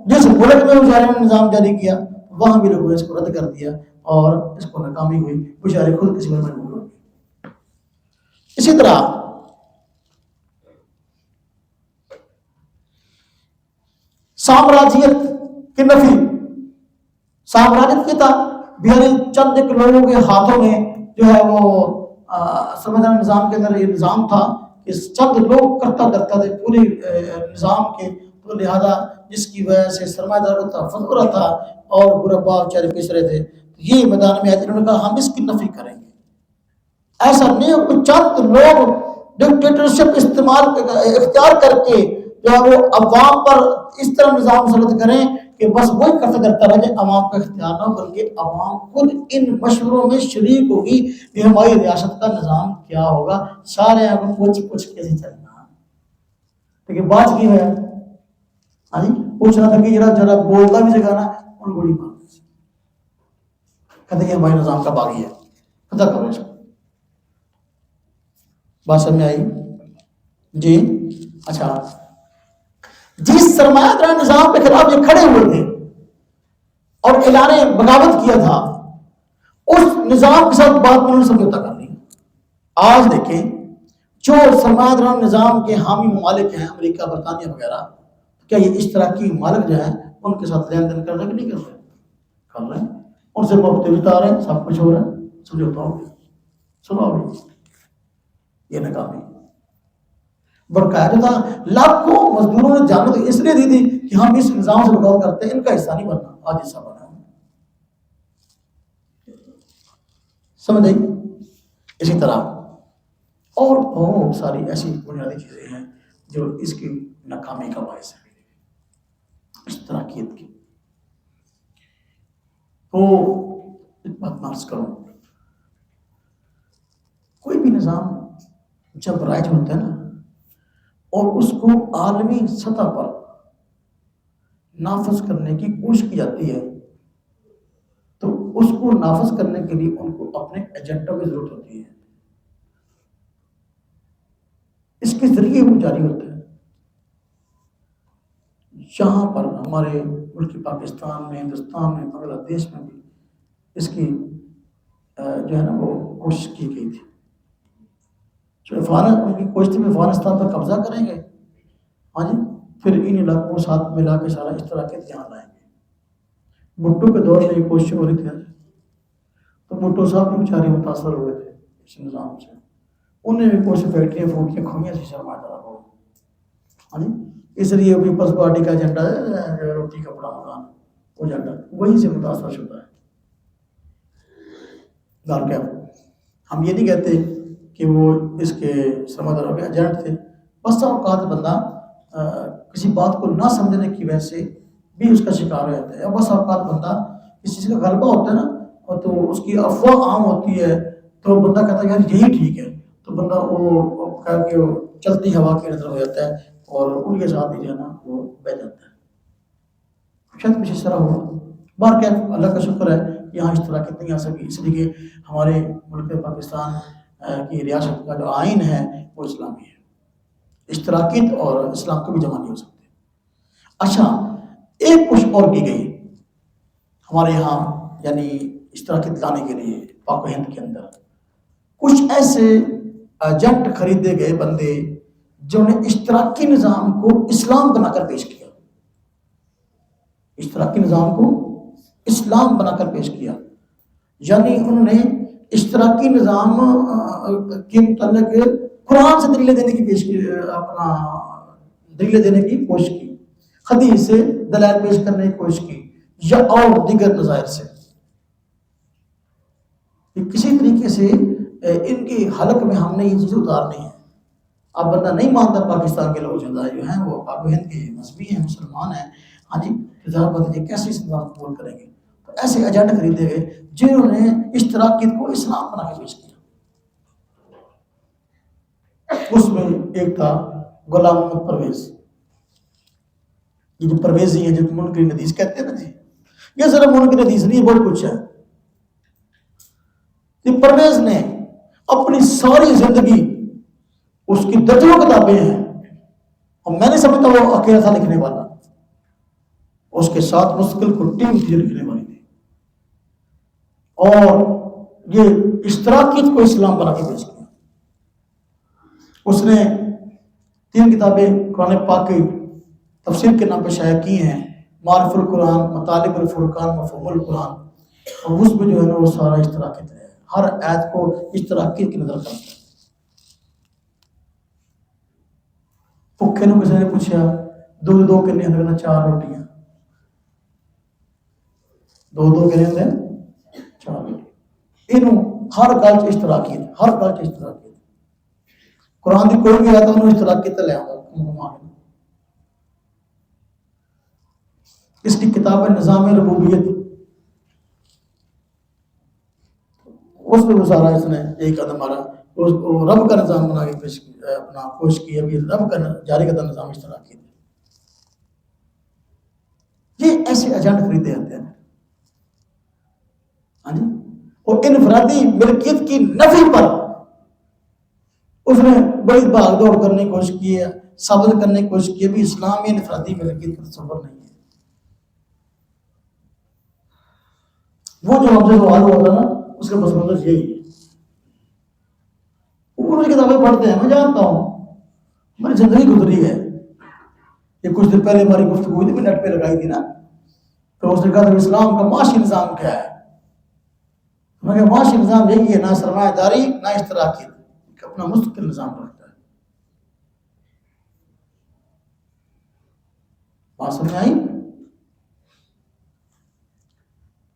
S1: جس ملک میں بیچارے نے نظام جاری کیا وہاں بھی لوگوں نے اس کو رد کر دیا اور اس کو ناکامی ہوئی، بیچارے خود کسی میں مجبور ہو گئے۔ اسی طرح سامراجیت کی نفی، سامراجیت کیا تھا؟ بہاری چند ایک لوگوں کے ہاتھوں میں جو ہے وہ سمجھدار نظام کے اندر یہ نظام تھا کہ چند لوگ کرتا کرتا تھے پوری نظام کے، تو لہذا جس کی وجہ سے سرمایہ دار کو تحفظ ہو رہا تھا اور غربا بیچارے پیچ رہے تھے۔ یہ میدان میں آئے، انہوں نے کہا ہم اس کی نفی کریں گے، ایسا نہیں ہو کہ چند لوگ ڈکٹیٹرشپ اختیار کر کے جو ہے وہ عوام پر اس طرح نظام مسلط کریں کہ بس وہی کرتا رہے، عوام کا اختیار نہ ہو، بلکہ عوام خود ان مشوروں میں شریک ہوگی کہ ہماری ریاست کا نظام کیا ہوگا، سارے آپ کو پوچھ کیسے چلنا۔ لیکن بات کی ہے ہاں جی پوچھ رہا تھا کہ ذرا بولتا بھی سکھانا، ان گولی مار کہتے ہیں ہمارے نظام کا باغی ہے، پتہ کرو اس کو۔ بات سمجھ میں آئی جی؟ اچھا، جس سرمایہ دار نظام کے خلاف یہ کھڑے ہوئے تھے اور اعلان بغاوت کیا تھا، اس نظام کے ساتھ بات میں نے سمجھوتا کر لیا۔ آج دیکھیں جو سرمایہ دار نظام کے حامی ممالک ہیں، امریکہ، برطانیہ وغیرہ، کیا یہ اشتراکی ممالک جو ہیں ان کے ساتھ لین دین کر رہے کہ نہیں کر رہے؟ کر رہے ہیں، ان سے مختلف آ رہے ہیں، سب کچھ ہو رہا ہے، سمجھوتا ہو گیا، سنا ہوگی یہ ناکامی۔ باقاعدہ لاکھوں مزدوروں نے جانت اس لیے دی تھی کہ ہم اس نظام سے بغاوت کرتے ہیں، ان کا حصہ نہیں بننا، آج حصہ بنا۔ سمجھ آئی؟ اسی طرح اور بہت ساری ایسی بنیادی چیزیں ہیں جو اس کی ناکامی کا باعث ہے، اشتراکیت کی۔ تو ایک بات عرض کروں، کوئی بھی نظام جب رائج ہوتا ہے نا اور اس کو عالمی سطح پر نافذ کرنے کی کوشش کی جاتی ہے تو اس کو نافذ کرنے کے لیے ان کو اپنے ایجنٹوں کی ضرورت ہوتی ہے. اس کے ذریعے وہ جاری ہوتا ہے. یہاں پر ہمارے ملک پاکستان میں، ہندوستان میں، بنگلہ دیش میں بھی اس کی جو ہے نا وہ کوشش کی گئی تھی. جو ان کی کوشش تھی افغانستان پر قبضہ کریں گے، ہاں جی، پھر ان علاقوں کو ساتھ ملا کے سارا اس طرح کے دھیان لائیں گے. بھٹو کے دور میں یہ کوشش ہو رہی تھی تو بھٹو صاحب بھی بیچارے متاثر ہوئے تھے اس نظام سے. انہیں بھی کوشش فیکٹریاں پھونکیاں کھوئیاں سی سرمایہ داروں کو. ہاں جی، اس لیے پیپلز پارٹی کا ایجنڈا ہے روٹی کپڑا مکان، وہ ایجنڈا وہیں سے متاثر شدہ ہے. دار کیا ہم یہ نہیں کہتے کہ وہ اس کے سرمایہ داروں کے ایجنٹ تھے. بس اوقات بندہ کسی بات کو نہ سمجھنے کی وجہ سے بھی اس کا شکار ہو جاتا ہے. بس اوقات بندہ کسی چیز کا غلبہ ہوتا ہے نا تو اس کی افواہ عام ہوتی ہے تو بندہ کہتا ہے یار یہی ٹھیک ہے، تو بندہ وہ کہہ کے چلتی ہوا کی نظر ہو جاتا ہے اور ان کے ساتھ ہی جو ہے نا وہ بہ جاتا ہے. شاید کچھ اس طرح ہوا. بار کیا اللہ کا شکر ہے یہاں اس طرح کی نہیں آ سکی، اس لیے کہ ہمارے ملک پاکستان کی ریاست کا جو آئین ہے وہ اسلامی ہے. اشتراکیت اور اسلام کو بھی جمع نہیں ہو سکتے. اچھا، ایک کچھ اور کی گئی ہمارے یہاں، یعنی اشتراکیت لانے کے لیے پاک و ہند کے اندر کچھ ایسے ایجنٹ خریدے گئے بندے جنہوں نے اشتراکی نظام کو اسلام بنا کر پیش کیا. اشتراکی نظام کو اسلام بنا کر پیش کیا، یعنی انہوں نے اشتراکی نظام کے متعلق قرآن سے دلیلیں دینے کی دلیلیں دینے کی کوشش کی، حدیث سے دلائل پیش کرنے کی کوشش کی، یا اور دیگر نظائر سے. کسی طریقے سے ان کی حلق میں ہم نے یہ چیزیں اتارنی ہے. اب بندہ نہیں مانتا پاکستان کے لوگ جو ہیں وہ پاک و ہند کے مذہبی ہیں، مسلمان ہیں، ہاں جی، یہ کیسے اس نظام قبول کریں گے؟ تو ایسے ایجنٹ خریدے گئے جنہوں نے اشتراکیت کو اسلام بنا کے پیش کیا. اس میں ایک تھا غلام محمد پرویز. یہ جو پرویزی ہیں جو منکر حدیث کہتے ہیں نا جی، یہ صرف منکر حدیث نہیں، بہت کچھ ہے. یہ پرویز نے اپنی ساری زندگی، اس کی درجنوں کتابیں ہیں اور میں نہیں سمجھتا وہ اکیلا تھا لکھنے والا، اس کے ساتھ مستقل کو ٹیم تھی لکھنے والی تھی، اور یہ اشتراکیت کو اسلام بنا کے پیش کیا. اس نے 3 کتابیں قرآن پاک کی تفسیر کے نام پہ شائع کی ہیں، معرف القرآن، مطالب الفرقان، مفہوم القرآن، اور اس میں جو ہے نا وہ سارا اشتراکیت ہے، ہر آیت کو اشتراکیت کی نظر کرتا ہے. بھوکے نو کسی نے پوچھا 2 کنے اندر 4 روٹیاں، 2 کنے اندر 4 روٹیاں. انہوں ہر گل چ اشتراکیت، ہر گل چ اشتراکیت. قرآن کی کوئی بھی آتا انہوں اشتراکیت لے آتا. اس کی کتاب ہے نظام ربوبیت، اس میں وہ سارا اس نے یہی قدم مارا، رب کا نظام بنا کے پیش اپنا کوشش کی. ابھی رب کا جاری کردہ نظام اشتراکی. یہ ایسے ایجنٹ خریدے جاتے ہیں، ہاں جی. اور انفرادی ملکیت کی نفی پر اس نے بڑی بھاگ دوڑ کرنے کی کوشش کی ہے، ثابت کرنے کی کوشش کی ہے بھی اسلام میں انفرادی ملکیت کا تصور نہیں ہے. وہ جو ہم سے سوال ہوا تھا نا اس کا بس مطلب یہی ہے. اوپر کی کتابیں پڑھتے ہیں، میں جانتا ہوں، میری زندگی گزری ہے. یہ کچھ دن پہلے ہماری گفتگو ہوئی تھی، میں نیٹ پہ لگائی تھی نا، تو اس نے کہا تھا اسلام کا معاشی نظام کیا ہے. میں کہا معاشی نظام یہی ہے، نہ سرمایہ داری نہ اشتراکیت، اپنا مستقل نظام رکھتا ہے. بات سمجھ آئی؟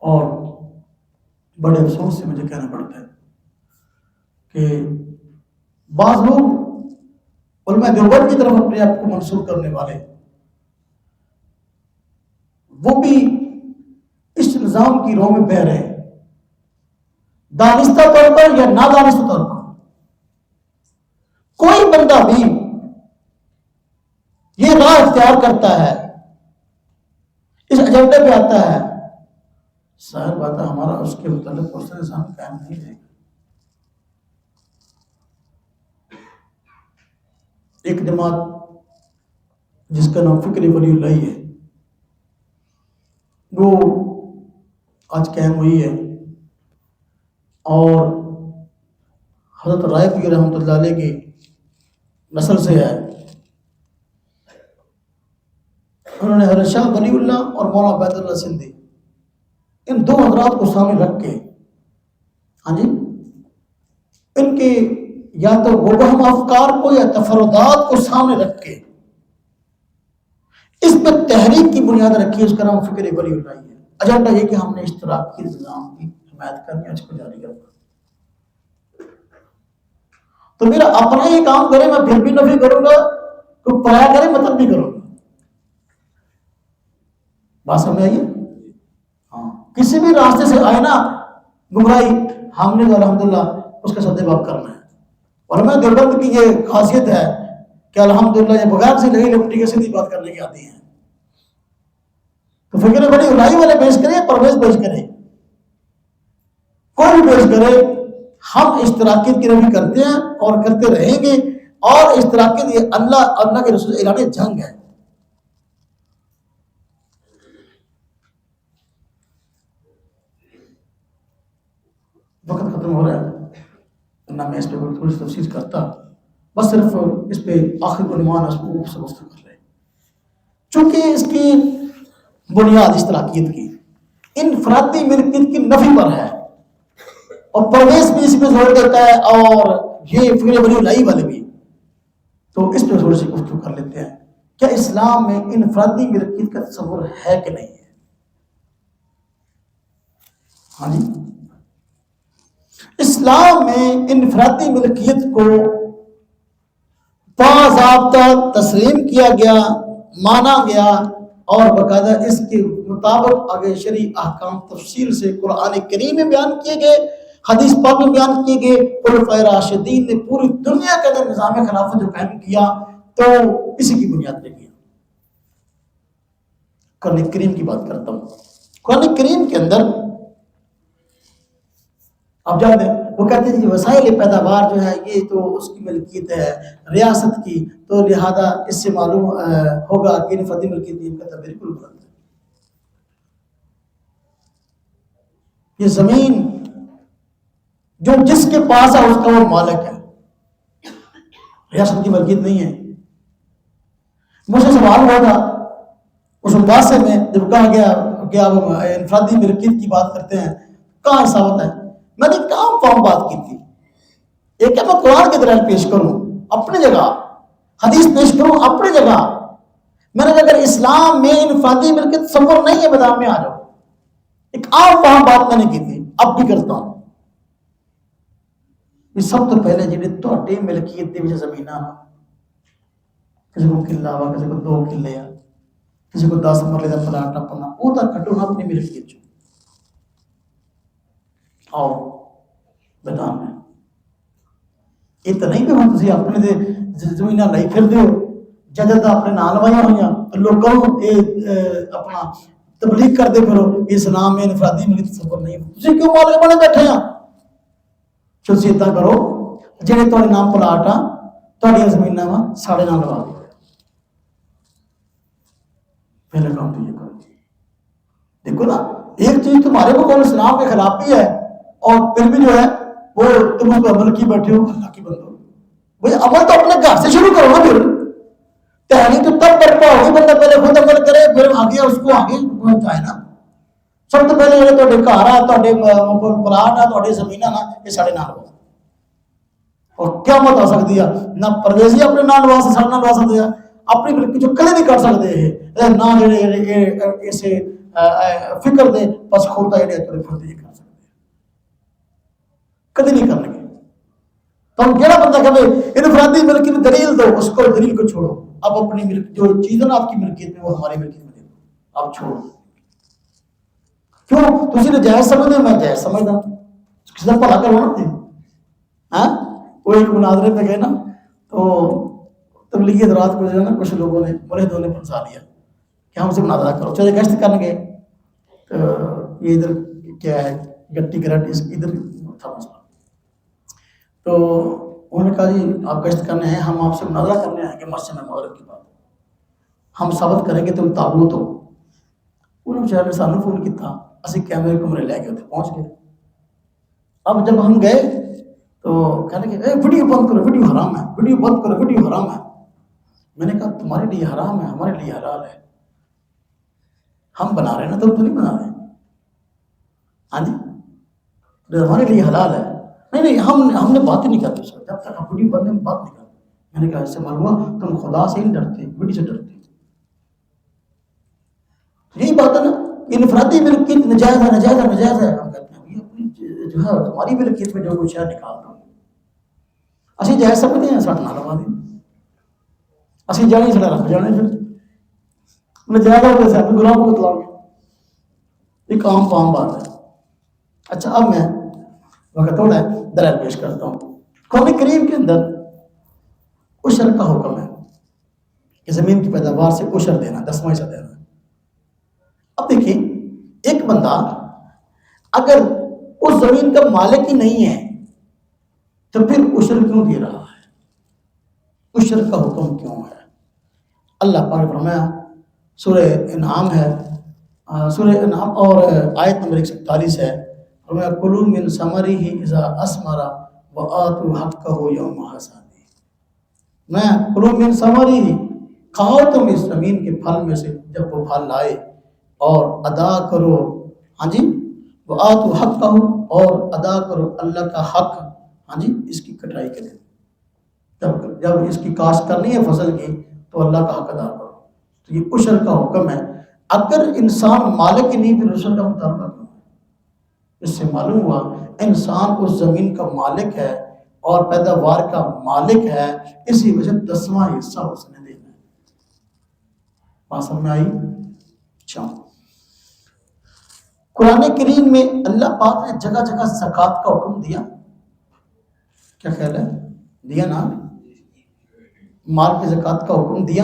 S1: اور بڑے افسوس سے مجھے کہنا پڑتا ہے کہ بعض لوگ علماء دیوبند کی طرف اپنے آپ کو منسوب کرنے والے وہ بھی اس نظام کی رو میں بہ رہے ہیں، دانستہ طور پر یا نادانستہ طور پر. غور کرتا ہے، اس ایجنڈے پہ آتا ہے، ظاہر بات ہے ہمارا اس کے متعلق پرسنل نظام قائم نہیں رہے گا۔ ایک جماعت جس کا نام فکر ولی اللہ ہے، وہ آج قائم ہوئی ہے، اور حضرت رائے پیر رحمۃ اللہ علیہ کی نسل سے ہے۔ انہوں نے حضرت شاہ ولی اللہ اور مولانا عبید اللہ سندھی، ان دو حضرات کو سامنے رکھ کے، ہاں جی، ان کے یا تو مبہم افکار کو یا تفردات کو سامنے رکھ کے اس پہ تحریک کی بنیاد رکھی، اس کا نام فکر ولی اللہ ہے۔ ایجنڈا یہ کہ ہم نے اشتراکی نظام کی حمایت کرنی ہے، اس کو جاری کرنا۔ تو میرا اپنا یہ کام کرے، میں پھر بھی نفی کروں گا، کوئی پرایا کرے مطلب بھی کروں گا۔ بات سمجھ آئیے؟ ہاں، کسی بھی راستے سے آئے نا گمراہی، ہم نے تو الحمدللہ اس کا سد باب کرنا ہے۔ اور ہمیں دیوبند کی یہ خاصیت ہے کہ الحمدللہ یہ بغیر سے لگی لپٹی کے سیدھی بات کرنے کی آتی ہیں۔ تو فکر بڑی الائی والے پیش کرے، پرویز پیش کرے، کوئی بھی پیش کرے، ہم اشتراکیت کی نفی کرتے ہیں اور کرتے رہیں گے۔ اور اشتراکیت یہ اللہ کے رسول اعلان جنگ ہے۔ وقت ختم ہو رہا ہے، نہ میں اس پہ تھوڑی سی تفصیل کرتا، بس صرف اس پہ آخر عنوان اس کو سے گفتگو کر رہے ہیں، چونکہ اس کی بنیاد اشتراکیت کی انفرادی ملکیت کی نفی پر ہے، اور پرویز بھی اس پہ زور دیتا ہے، اور یہ فکر ولی اللہ والے بھی۔ تو اس پہ تھوڑی سی گفتگو کر لیتے ہیں، کیا اسلام میں انفرادی ملکیت کا تصور ہے کہ نہیں ہے؟ ہاں جی، اسلام میں انفرادی ملکیت کو باضابطہ تسلیم کیا گیا، مانا گیا، اور باقاعدہ اس کے مطابق آگے شرعی احکام تفصیل سے قرآن کریم میں بیان کیے گئے، حدیث پاک میں بیان کیے گئے۔ خلفائے راشدین نے پوری دنیا کے اندر نظام خلافت جو قائم کیا تو اسی کی بنیاد پہ کیا۔ قرآن کریم کی بات کرتا ہوں، قرآن کریم کے اندر آپ جانتے ہیں وہ کہتے ہیں کہ وسائل پیداوار جو ہے یہ تو اس کی ملکیت ہے ریاست کی، تو لہذا اس سے معلوم ہوگا کہ انفرادی ملکیت کا بالکل غلط ہے۔ یہ زمین جو جس کے پاس ہے اس کا وہ مالک ہے، ریاست کی ملکیت نہیں ہے۔ مجھ سے سوال ہوا تھا اس مباحثے میں جب کہا گیا کہ آپ انفرادی ملکیت کی بات کرتے ہیں، کہاں ثابت ہے؟ میں نے کام فارم بات کی تھی، ایک ہے میں قرآن کے دلائل پیش کروں اپنی جگہ، حدیث پیش کروں اپنی جگہ۔ میں نے اگر اسلام میں انفرادی ملکیت تصور نہیں ہے، میدان میں آ جاؤ، ایک عام فارم بات میں نے کی تھی، اب بھی کرتا ہوں۔ سب تو پہلے جی تھوڑی ملکیت کے زمین آ، کسی کو کلا ہوا، کسی کو 2 کلے آ، کسی کو 10 مرلے کا پلاٹ اپنا، وہ تو کٹو نا اپنی ملکیت چ آؤ میدان میں۔ یہ تو نہیں کہ ہوں تھی اپنے زمین لائی پھر ہو، جد اپنے نال لوائی ہوئی لوگوں اپنا تبلیغ کرتے پھرو، اسلام میں انفرادی ملکیت تصور نہیں ہے، تھی کیوں مالک بنے بیٹھے ہیں؟ تھی اتنا کرو جہے تھوڑے نام پلاٹ آ تھوڑی زمین ساڑے نام لوا دو، پہلے کام تو یہ کرو۔ دیکھو نا، ایک چیز تمہارے کو اسلام کے خلاف بھی ہے اور پھر بھی جو ہے وہ تم اس پہ عمل کی بیٹھے ہو، اللہ کی بندو بھائی عمل تو اپنے گھر سے شروع کرو نا۔ پھر تحریک تو تب برپا ہوگی، بندہ پہلے خود عمل کرے پھر آگے اس کو آگے پہنچائے نا۔ سب تو پہلے جڑے تھوڑے گھر آ، تھوڑے پلاٹ آ، تھوڑی زمین آ نا، یہ ساڑے نال ہو، اور کیا مت آ سکتی ہے نہ پرویزی اپنے نال لوا ساڑے نال لوا سکتے ہیں، اپنی ملکی جو کلے نہیں کر سکتے ہیں نہ جڑے اسے فکر دے بس کھوتا جڑے تھوڑے پھرتے کر سکتے کدی نہیں کرنے گے۔ تو ہم کہڑا بندہ کہ انفرادی ملکی میں دلیل دو، اس کو دلیل کو چھوڑو، اب اپنی ملک جو چیز ہے نا آپ کی ملکیت میں وہ ہماری ملکیت میں دے دو، آپ چھوڑو۔ کیوں تسی نے جائز سمجھتے، میں جائز سمجھتا، کسی کا بھلا کرو نا۔ ہاں وہ ایک مناظرے پہ گئے نا، تو تبلیغی رات کو جو ہے نا کچھ لوگوں نے ملحدوں نے پھنسا لیا کہ ہم سے مناظرہ کرو، چلے گشت کرنے گئے تو یہ ادھر کیا ہے گٹی گرٹ اس ادھر تھا مسئلہ، تو انہوں نے کہا جی آپ گشت کرنے ہیں، ہم آپ سے مناظرہ کرنے آئیں گے مسجد میں مغرب کی بات، ہم ثابت کریں گے تم تابوت ہو۔ انہوں نے نے سانو فون کیا، اسی کیمرے کمرے لے کے پہنچ گئے۔ اب جب ہم گئے تو کہنے کہ ویڈیو بند کرو، ویڈیو حرام ہے، ویڈیو بند کرو، ویڈیو حرام ہے۔ میں نے کہا تمہارے لیے حرام ہے، ہمارے لیے حلال ہے، ہم بنا رہے ہیں نا، تم تو نہیں بنا رہے، ہاں جی ہمارے لیے حلال ہے۔ نہیں ہم نے بات ہی نہیں کرتے سر، جب تک ویڈیو بننے میں بات نہیں کرتے۔ میں نے کہا اس سے معلوم ہوا تم خدا سے ہی ڈرتے، ویڈیو سے ڈرتے۔ یہی بات ہے نا، انفرادی ملکیت نجائز ہے، نجائز ہے، نجائز ہے۔ ہم کہتے ہیں اپنی جو ہے تمہاری ملکیت میں جو کچھ ہے نکال دو، اسی جائز سمجھتے ہیں سٹ نہ لگا دیں، اسی جانے سڑا رکھ جانے، پھر نجائز ہو سے اپنے غلام کو اطلاع ایک عام فام بات ہے۔ اچھا اب میں وقت تھوڑا ہے دلائل پیش کرتا ہوں۔ قرآن کریم کے اندر عشر کا حکم ہے کہ زمین کی پیداوار سے عشر دینا، 10واں حصہ دینا۔ اب دیکھیں ایک بندہ اگر اس زمین کا مالک ہی نہیں ہے تو پھر عشر کیوں دے رہا ہے؟ عشر کا حکم کیوں ہے؟ اللہ پاک فرمایا، سورہ انعام ہے، سورہ انعام اور آیت نمبر 147 ہے، فرمایا کلوا من ثمرہ اذا اثمر وآتوا حقہ یوم حصادہ۔ میں کلوا من ثمرہ، کھاؤ تم اس زمین کے پھل میں سے جب وہ پھل لائے، اور ادا کرو، ہاں جی وآتوا حقہ، اور ادا کرو اللہ کا حق، ہاں جی اس کی کٹائی کے دن، جب اس کی کاشت کرنی ہے فصل کی تو اللہ کا حق ادا کرو۔ تو یہ عشر کا حکم ہے۔ اگر انسان مالک ہی نہیں پھر عشر کا مطالبہ کیوں؟ اس سے معلوم ہوا انسان اس زمین کا مالک ہے اور پیداوار کا مالک ہے، اسی وجہ 10واں حصہ اس نے دینا ہے۔ بات سمجھ میں آئی؟ اچھا، قرآن کریم میں اللہ پاک نے جگہ جگہ زکوٰۃ کا حکم دیا، کیا خیال ہے؟ دیا نا، مال کی زکوٰۃ کا حکم دیا،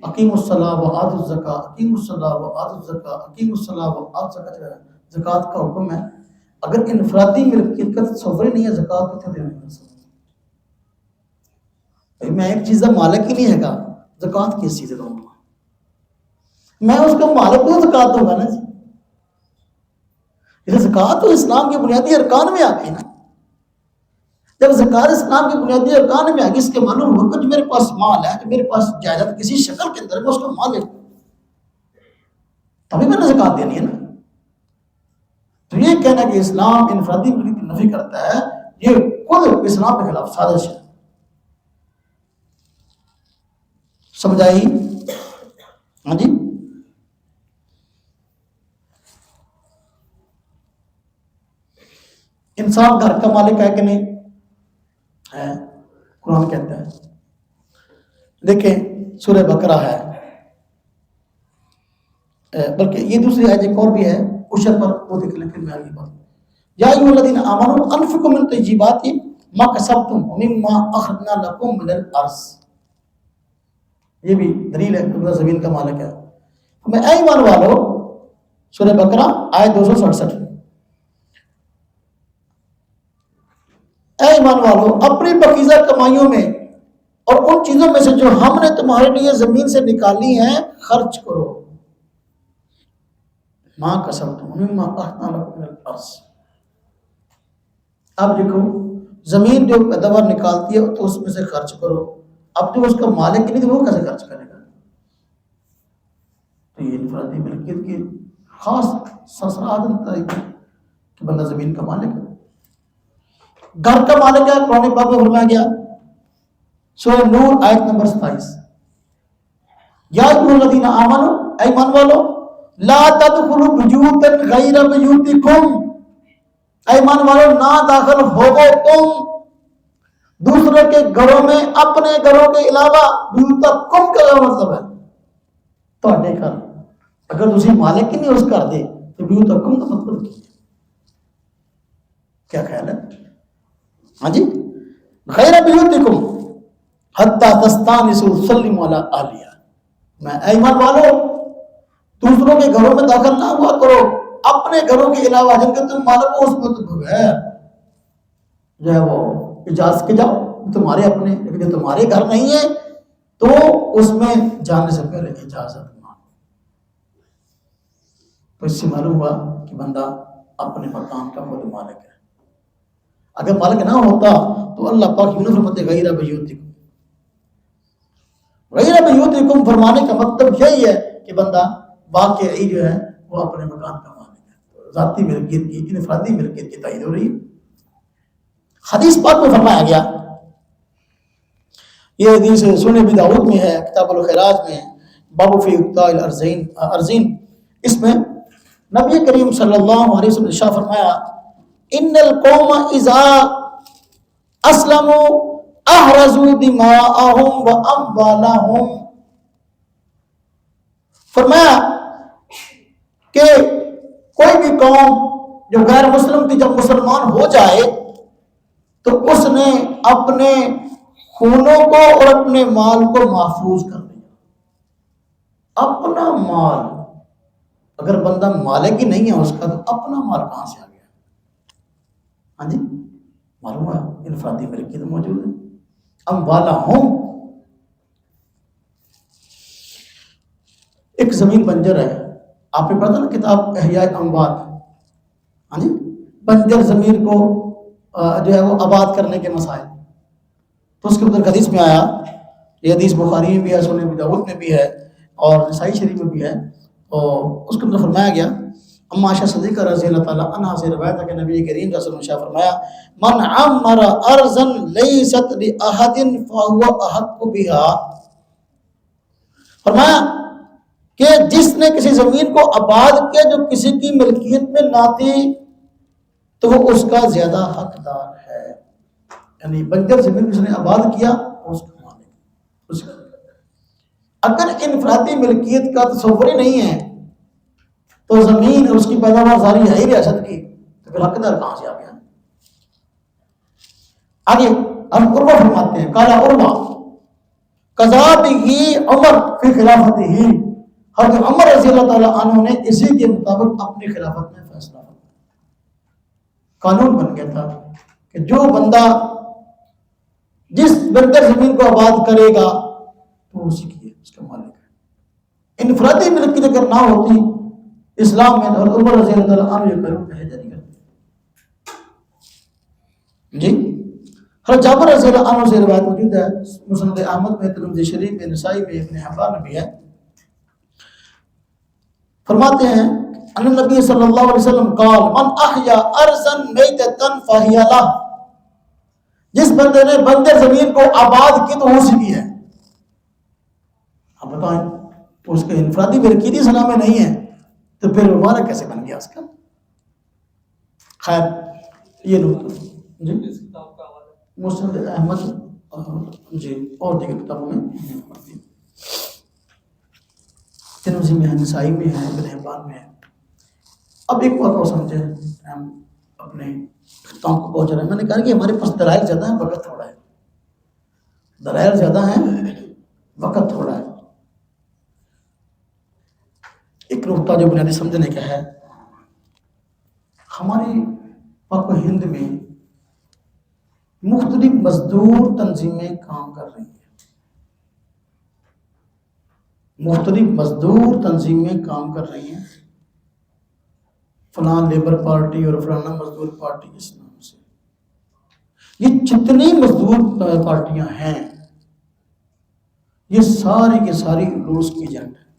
S1: اقیموا الصلاۃ وآتوا الزکاۃ، اقیموا الصلاۃ وآتوا الزکاۃ، اقیموا الصلاۃ وآتوا الزکاۃ، زکوٰۃ کا حکم ہے۔ اگر انفرادی ملکیت کا تصور ہی نہیں ہے زکوٰۃ کتنے دینے کا؟ بھائی میں ایک چیز کا مالک ہی نہیں ہے گا، زکوٰۃ کس چیز دوں گا؟ میں اس کا مالک کو زکوٰۃ دوں گا نا جی۔ زکوٰۃ تو اسلام کے بنیادی ارکان میں آ گئی نا۔ جب زکوٰۃ اسلام کے بنیادی ارکان میں آ گئی، اس کے معلوم ہو کہ میرے پاس مال ہے، کہ میرے پاس جائیداد کسی شکل کے اندر میں اس کا مالک ہوں، تبھی میں نے زکوٰۃ دینی ہے نا۔ تو یہ کہنا کہ اسلام انفرادی ملکیت کی نفی کرتا ہے، یہ خود اسلام کے خلاف سازش ہے۔ سمجھائی؟ ہاں جی، انسان گھر کا مالک ہے کہ نہیں ہے؟ قرآن کہتا ہے، دیکھیں سورہ بقرہ ہے، بلکہ یہ دوسری آیت ایک اور بھی ہے عشر پر، وہ دیکھ لیں پھر میں آگے بات۔ یا ایھا الذین آمنوا انفقوا من طیبات ما کسبتم ومما اخرجنا لکم من الارض، یہ بھی دلیل ہے کہ زمین کا مالک ہے۔ میں اے ایمان والو، سورہ بقرہ آیت 267، اے ایمان والو اپنی پاکیزہ کمائیوں میں اور ان چیزوں میں سے جو ہم نے تمہارے لیے زمین سے نکالی ہیں خرچ کرو، ما کسبتم مما اخرجنا لکم من الارض۔ اب دیکھو زمین جو پیداوار نکالتی ہے تو اس میں سے خرچ کرو، اب جو اس کا مالک نہیں تو وہ کیسے خرچ کرے گا؟ تو یہ انفرادی ملکیت کی خاص سرسراد کہ بندہ زمین کا مالک ہے، گھر کا مالک ہے۔ قرآن پاک میں فرمایا گیا سورہ نور آیت نمبر 27، یا ایھا الذین آمنوا، اے ایمان والو، لا تدخلوا بیوتا غیر بیوتکم، اے ایمان والو نہ داخل ہوگو تم دوسروں کے گھروں میں اپنے گھروں کے علاوہ۔ بیوتکم کا مطلب ہے تہاڈے گھر، اگر تسی مالک ہی نہیں اس گھر دے تو بیوتکم کا مطلب کیا خیال ہے؟ ہاں جی، غیر بیوتکم، حتی تستانسوا وتسلموا علی اہلہا، میں اے ایمان والو دوسروں کے گھروں میں داخل نہ ہوا کرو، اپنے گھروں کے علاوہ جن کے تم مالک ہو اس میں تو بغیر جو ہے وہ اجازت کے جاؤ، تمہارے اپنے، لیکن جو تمہارے گھر نہیں ہے تو اس میں جانے سے پہلے اجازت مانگو۔ تو اس سے معلوم ہوا کہ بندہ اپنے مقام کا خود مالک ہے۔ اگر مالک نہ ہوتا تو اللہ پاک یوں فرماتے غیر بیوتکم، غیر بیوتکم فرمانے کا مطلب یہی ہے کہ بندہ واقعی جو ہے وہ اپنے مکان کا مالک ہے، ذاتی ملکیت کی، انفرادی ملکیت کی تائید ہو رہی ہے۔ حدیث پاک میں فرمایا گیا، یہ حدیث سنن ابی داؤد میں ہے، کتاب الخراج میں، باب فی اقطاع الارضین، اس میں نبی کریم صلی اللہ علیہ وسلم نے ارشاد فرمایا ان القوم اذا اسلموا احرزوا دماءهم واموالهم، فرمایا کہ کوئی بھی قوم جو غیر مسلم تھی جب مسلمان ہو جائے تو اس نے اپنے خونوں کو اور اپنے مال کو محفوظ کر لیا۔ اپنا مال، اگر بندہ مالک ہی نہیں ہے اس کا تو اپنا مال کہاں سے آ گیا؟ ہاں جی، معلوم ہے انفرادی ملکیت موجود ہے۔ اموالہم، ایک زمین بنجر ہے، آپ نے پڑھا تھا نا کتاب احیاء اموات، ہاں جی، بنجر زمین کو جو ہے وہ آباد کرنے کے مسائل، تو اس کے اندر حدیث میں آیا، یہ حدیث بخاری میں بھی ہے، سنن ابی داؤد میں بھی ہے اور نسائی شریف میں بھی ہے، تو اس کے اندر فرمایا گیا، اما عائشہ صدیقہ رضی اللہ تعالیٰ عنہا سے روایت ہے کہ نبی کریم صلی اللہ علیہ وسلم نے فرمایا من عمر ارضا لیست لأحد فهو احق بها، فرمایا کہ جس نے کسی زمین کو آباد کیا جو کسی کی ملکیت میں نہ تھی تو وہ اس کا زیادہ حقدار ہے، یعنی بنجر زمین اس نے آباد کیا اس کا مالک اس کا۔ اگر انفرادی ملکیت کا تصور ہی نہیں ہے تو زمین اور اس کی پیداوار ساری ہے ہی ریاست کی، تو پھر حقدار کہاں سے آ گیا؟ آگے ہم عروہ فرماتے ہیں، قال عروہ قضا به عمر فی خلافته ہی، حضرت عمر رضی اللہ تعالیٰ عنہ نے اسی کے مطابق اپنی خلافت میں فیصلہ فرمایا، قانون بن گیا تھا کہ جو بندہ جس بنجر زمین کو آباد کرے گا تو اسی کی ہے، اس کا مالک ہے۔ انفرادی ملکیت اگر نہ ہوتی اسلام میں اور عمر رضی اللہ تعالیٰ عنہ یہ قانون کہے جاری کرتے جی۔ حضرت جابر رضی اللہ عنہ سے روایت موجود ہے، مسند احمد میں، ترمذی شریف میں، نسائی میں، ابن حبان میں بھی ہے، فرماتے ہیں ان نبی صلی اللہ علیہ وسلم قال من احیا ارضا میتتا فہی لہ، جس بندے نے بنجر زمین کو آباد کی تو اسی کی ہے۔ آپ بتائیں تو اس کے انفرادی ملکیت اسلام میں نہیں ہے تو پھر مالک کیسے بن گیا اس کا؟ خیر یہ نقطہ جی مسند احمد جی اور دیگر کتابوں میں، ترمذی میں ہے، نسائی میں ہے، ابن حبان میں ہے۔ اب ایک بات اور سمجھیں، ہم اپنے اختتام کو پہنچ رہے ہیں، میں نے کہا کہ ہمارے پاس دلائل زیادہ ہیں، وقت تھوڑا ہے، دلائل زیادہ ہیں، وقت تھوڑا ہے۔ ایک نقطہ جو بنیادی سمجھنے کا ہے، ہماری پاک و ہند میں مختلف مزدور تنظیمیں کام کر رہی ہیں، مختلف مزدور تنظیمیں کام کر رہی ہیں، فلاں لیبر پارٹی اور فلانا مزدور پارٹی اس نام سے۔ یہ جتنی مزدور پارٹیاں ہیں یہ ساری کی ساری روس کی ایجنٹ ہیں،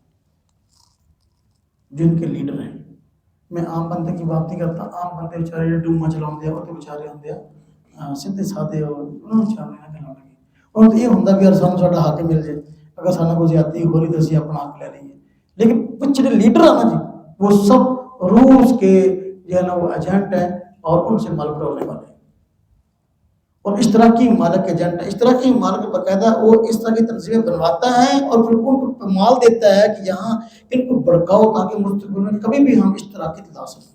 S1: جن کے لیڈر ہیں۔ میں عام بندے کی بات نہیں کرتا، عام بندے بیچارے ڈوما چلاؤ دیا وہ تو بیچارے ہوندے سیدھے سادے اور انہوں نے چاہنے نہ کہنا لگے، انہوں تو یہ ہوندہ بھی سانو ساڈا حق مل جائے، اگر سانہ کو زیادتی ہو رہی تو اسی اپنا حق لے لئیے، لیکن پچھلے لیڈر ہیں نا جی وہ سب روس کے جو ہے نا وہ ایجنٹ ہیں اور ان سے مال کروڑنے والے ہیں، اور اشتراکی مالک ایجنٹ ہے۔ اشتراکی مالک باقاعدہ وہ اس طرح کی تنظیمیں بنواتا ہے اور پھر ان کو مال دیتا ہے کہ یہاں ان کو بڑھکاؤ تاکہ مستقبل میں کبھی بھی ہم اشتراکی لا سکیں۔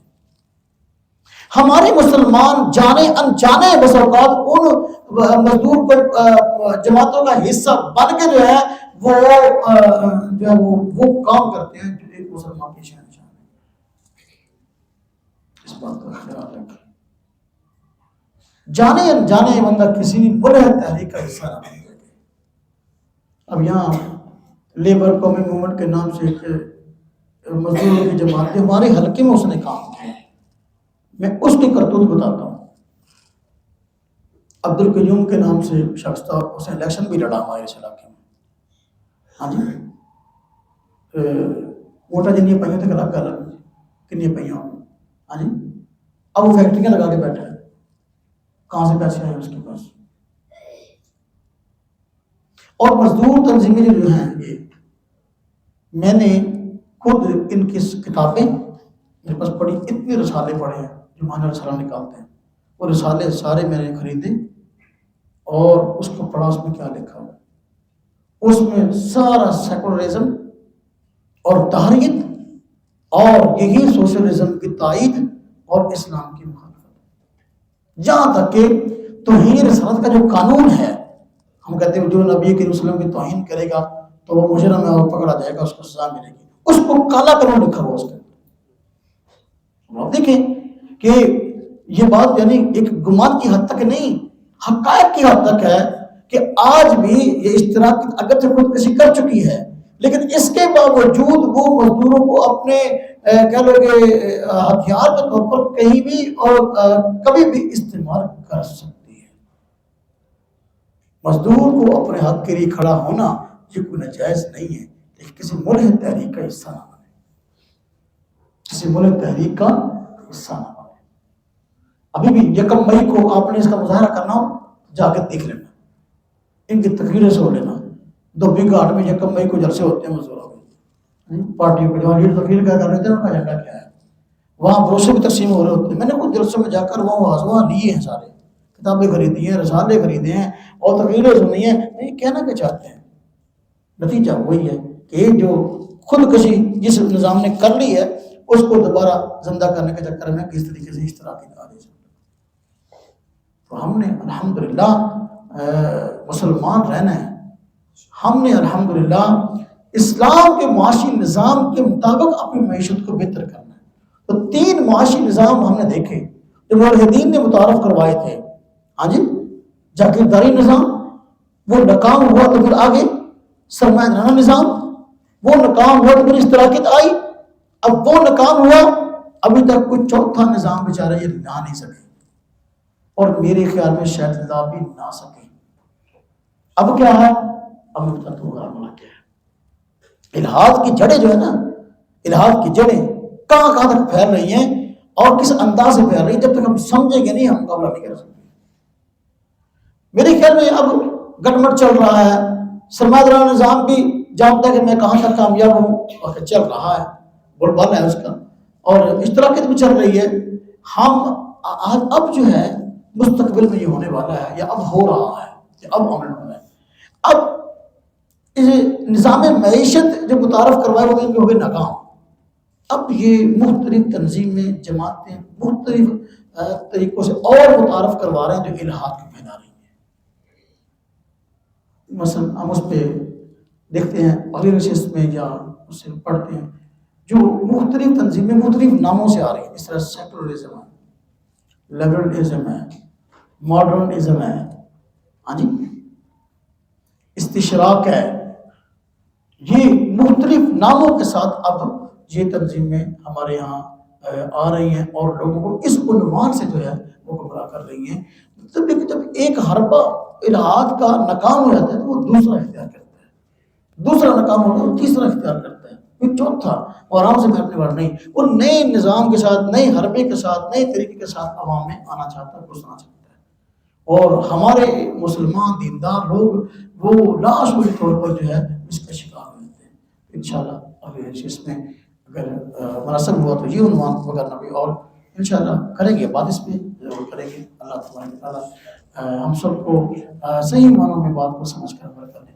S1: ہمارے مسلمان جانے انجانے بس اوقات ان مزدور کو جماعتوں کا حصہ بن کے جو ہے وہ کام کرتے ہیں جو ایک مسلمان کی شہنشاہ ہے. اس بات کا خیال رکھیں. جانے انجانے بندہ کسی بھی ملحد تحریک کا حصہ نہ بن جائے. اب یہاں لیبر قومی موومنٹ کے نام سے ایک مزدوروں کی جماعت ہے، ہمارے حلقے میں اس نے کام کیا. میں اس کی کرتوت بتاتا ہوں. عبد القیوم کے نام سے شخص تھا، اس نے الیکشن بھی لڑا ہمارے اس علاقے میں. ہاں جی ووٹا جنیا پائیاں تھے الگ الگ کنیا پائیاں. ہاں جی اب وہ فیکٹریاں لگا کے بیٹھا ہے. کہاں سے پیسے آئے اس کے پاس؟ اور مزدور تنظیمیں جو ہیں یہ میں نے خود ان کی کتابیں میرے پاس پڑھی، اتنے رسالے پڑھے ہیں جو مانا رسالہ نکالتے ہیں. وہ رسالے سارے میں نے خریدے اور اس کو پڑھا. اس میں کیا لکھا ہوا؟ اس میں سارا سیکولرزم اور تحریک اور یہی سوشلزم کی تائید اور اسلام کی مخالفت، جہاں تک کہ توہین رسالت کا جو قانون ہے. ہم کہتے ہیں جو نبی کریم صلی اللہ علیہ وسلم کی توہین کرے گا تو وہ مجرم ہے اور پکڑا جائے گا، اس کو سزا ملے گی. اس کو کالا قانون لکھا ہوا اس کے. آپ دیکھیں کہ یہ بات یعنی ایک گمان کی حد تک نہیں، حقائق کی حد تک ہے کہ آج بھی یہ اشتراک اگر سے خودکشی کر چکی ہے، لیکن اس کے باوجود وہ مزدوروں کو اپنے کہہ لو کہ ہتھیار کے طور پر کہیں بھی اور کبھی بھی استعمال کر سکتی ہے. مزدور کو اپنے حق کے لیے کھڑا ہونا یہ کوئی ناجائز نہیں ہے، لیکن کسی ملحد تحریک کا حصہ نہ بنے. کسی ملحد تحریک کا حصہ نہ بنے. ابھی بھی 1 مئی کو آپ نے اس کا مظاہرہ کرنا ہو جا کے دیکھ لینا، ان کی تقریریں سے ہو لینا. دھوبی گھاٹ میں 1 مئی کو جلسے ہوتے ہیں مزدوروں کے، پارٹیوں کے جو لیڈر تقریر کیا کر رہے تھے ان کا ایجنڈا کیا ہے. وہاں بروشر بھی تقسیم ہو رہے ہوتے ہیں. میں نے کچھ جلسوں میں جا کر وہاں لیے ہیں، سارے کتابیں خریدی ہیں، رسالے خریدے ہیں اور تقریریں سنی ہیں. یہ کہنا کیا چاہتے ہیں؟ نتیجہ وہی ہے کہ جو خودکشی جس نظام نے کر لی ہے اس کو دوبارہ زندہ کرنے کے چکر میں کس طریقے سے اشتراکی آدیش. تو ہم نے الحمدللہ مسلمان رہنا ہے. ہم نے الحمدللہ اسلام کے معاشی نظام کے مطابق اپنی معیشت کو بہتر کرنا ہے. تو 3 معاشی نظام ہم نے دیکھے جو ملحدین نے متعارف کروائے تھے. ہاں جی جاگیرداری نظام وہ ناکام ہوا تو پھر آگے سرمایہ دارانہ نظام وہ ناکام ہوا تو پھر اشتراکیت آئی. اب وہ ناکام ہوا، ابھی تک کوئی چوتھا نظام بیچارہ یہ لا نہیں سکے اور میرے خیال میں شاید لا بھی نہ سکے. اب کیا ہے؟ اب بنا کیا ہے؟ الحاد کی جڑیں جو ہے نا، الحاد کی جڑیں کہاں کہاں تک پھیل رہی ہیں اور کس انداز سے پھیل رہی ہیں، جب تک ہم سمجھیں گے نہیں ہم مقابلہ نہیں کر سکتے. میرے خیال میں اب گٹمٹ چل رہا ہے. سرمایہ دارانہ نظام بھی جانتا ہے کہ میں کہاں تک کامیاب ہوں اور چل رہا ہے، بول بال ہے اس کا، اور اشتراکیت بھی چل رہی ہے. ہم اب جو ہے مستقبل میں یہ ہونے والا ہے یا اب ہو رہا ہے یا اب عمل ہو رہا ہے. اب اس نظام معیشت جو متعارف کروائے ہوئے ہو گئے ناکام. اب یہ مختلف تنظیمیں جماعتیں مختلف طریقوں سے اور متعارف کروا رہے ہیں جو الحاد کو پھیلا رہی ہیں. مثلا ہم اس پہ دیکھتے ہیں اگلی نشست میں یا اس سے پڑھتے ہیں جو مختلف تنظیمیں مختلف ناموں سے آ رہی ہیں. اس طرح سیکولرزم ہے، لبرلزم ہے، ماڈرنزم ہے، ہاں جی استشراق ہے. یہ مختلف ناموں کے ساتھ اب یہ تنظیمیں ہمارے یہاں آ رہی ہیں اور لوگوں کو اس عنوان سے جو ہے وہ گمراہ کر رہی ہیں. جب ایک حربہ الحاد کا ناکام ہو جاتا ہے تو وہ دوسرا اختیار کرتا ہے، دوسرا ناکام ہوتا ہے وہ تیسرا اختیار کرتا ہے، پھر چوتھا، اور آرام سے بیٹھنے والا نہیں. وہ نئے نظام کے ساتھ، نئے حربے کے ساتھ، نئے طریقے کے ساتھ عوام میں آنا چاہتا ہے، گھسنا چاہتا ہے. اور ہمارے مسلمان دیندار لوگ وہ لاشعوری طور پر جو ہے اس کا شکار ہو جاتے ہیں. انشاءاللہ اگر اس میں اگر مناسب ہوا تو یہ عنوان وغیرہ بھی اور انشاءاللہ کریں گے، بعد اس پہ ضرور کریں گے. اللہ تبارک و تعالیٰ ہم سب کو صحیح معنوں میں بات کو سمجھ کر عمل کرنے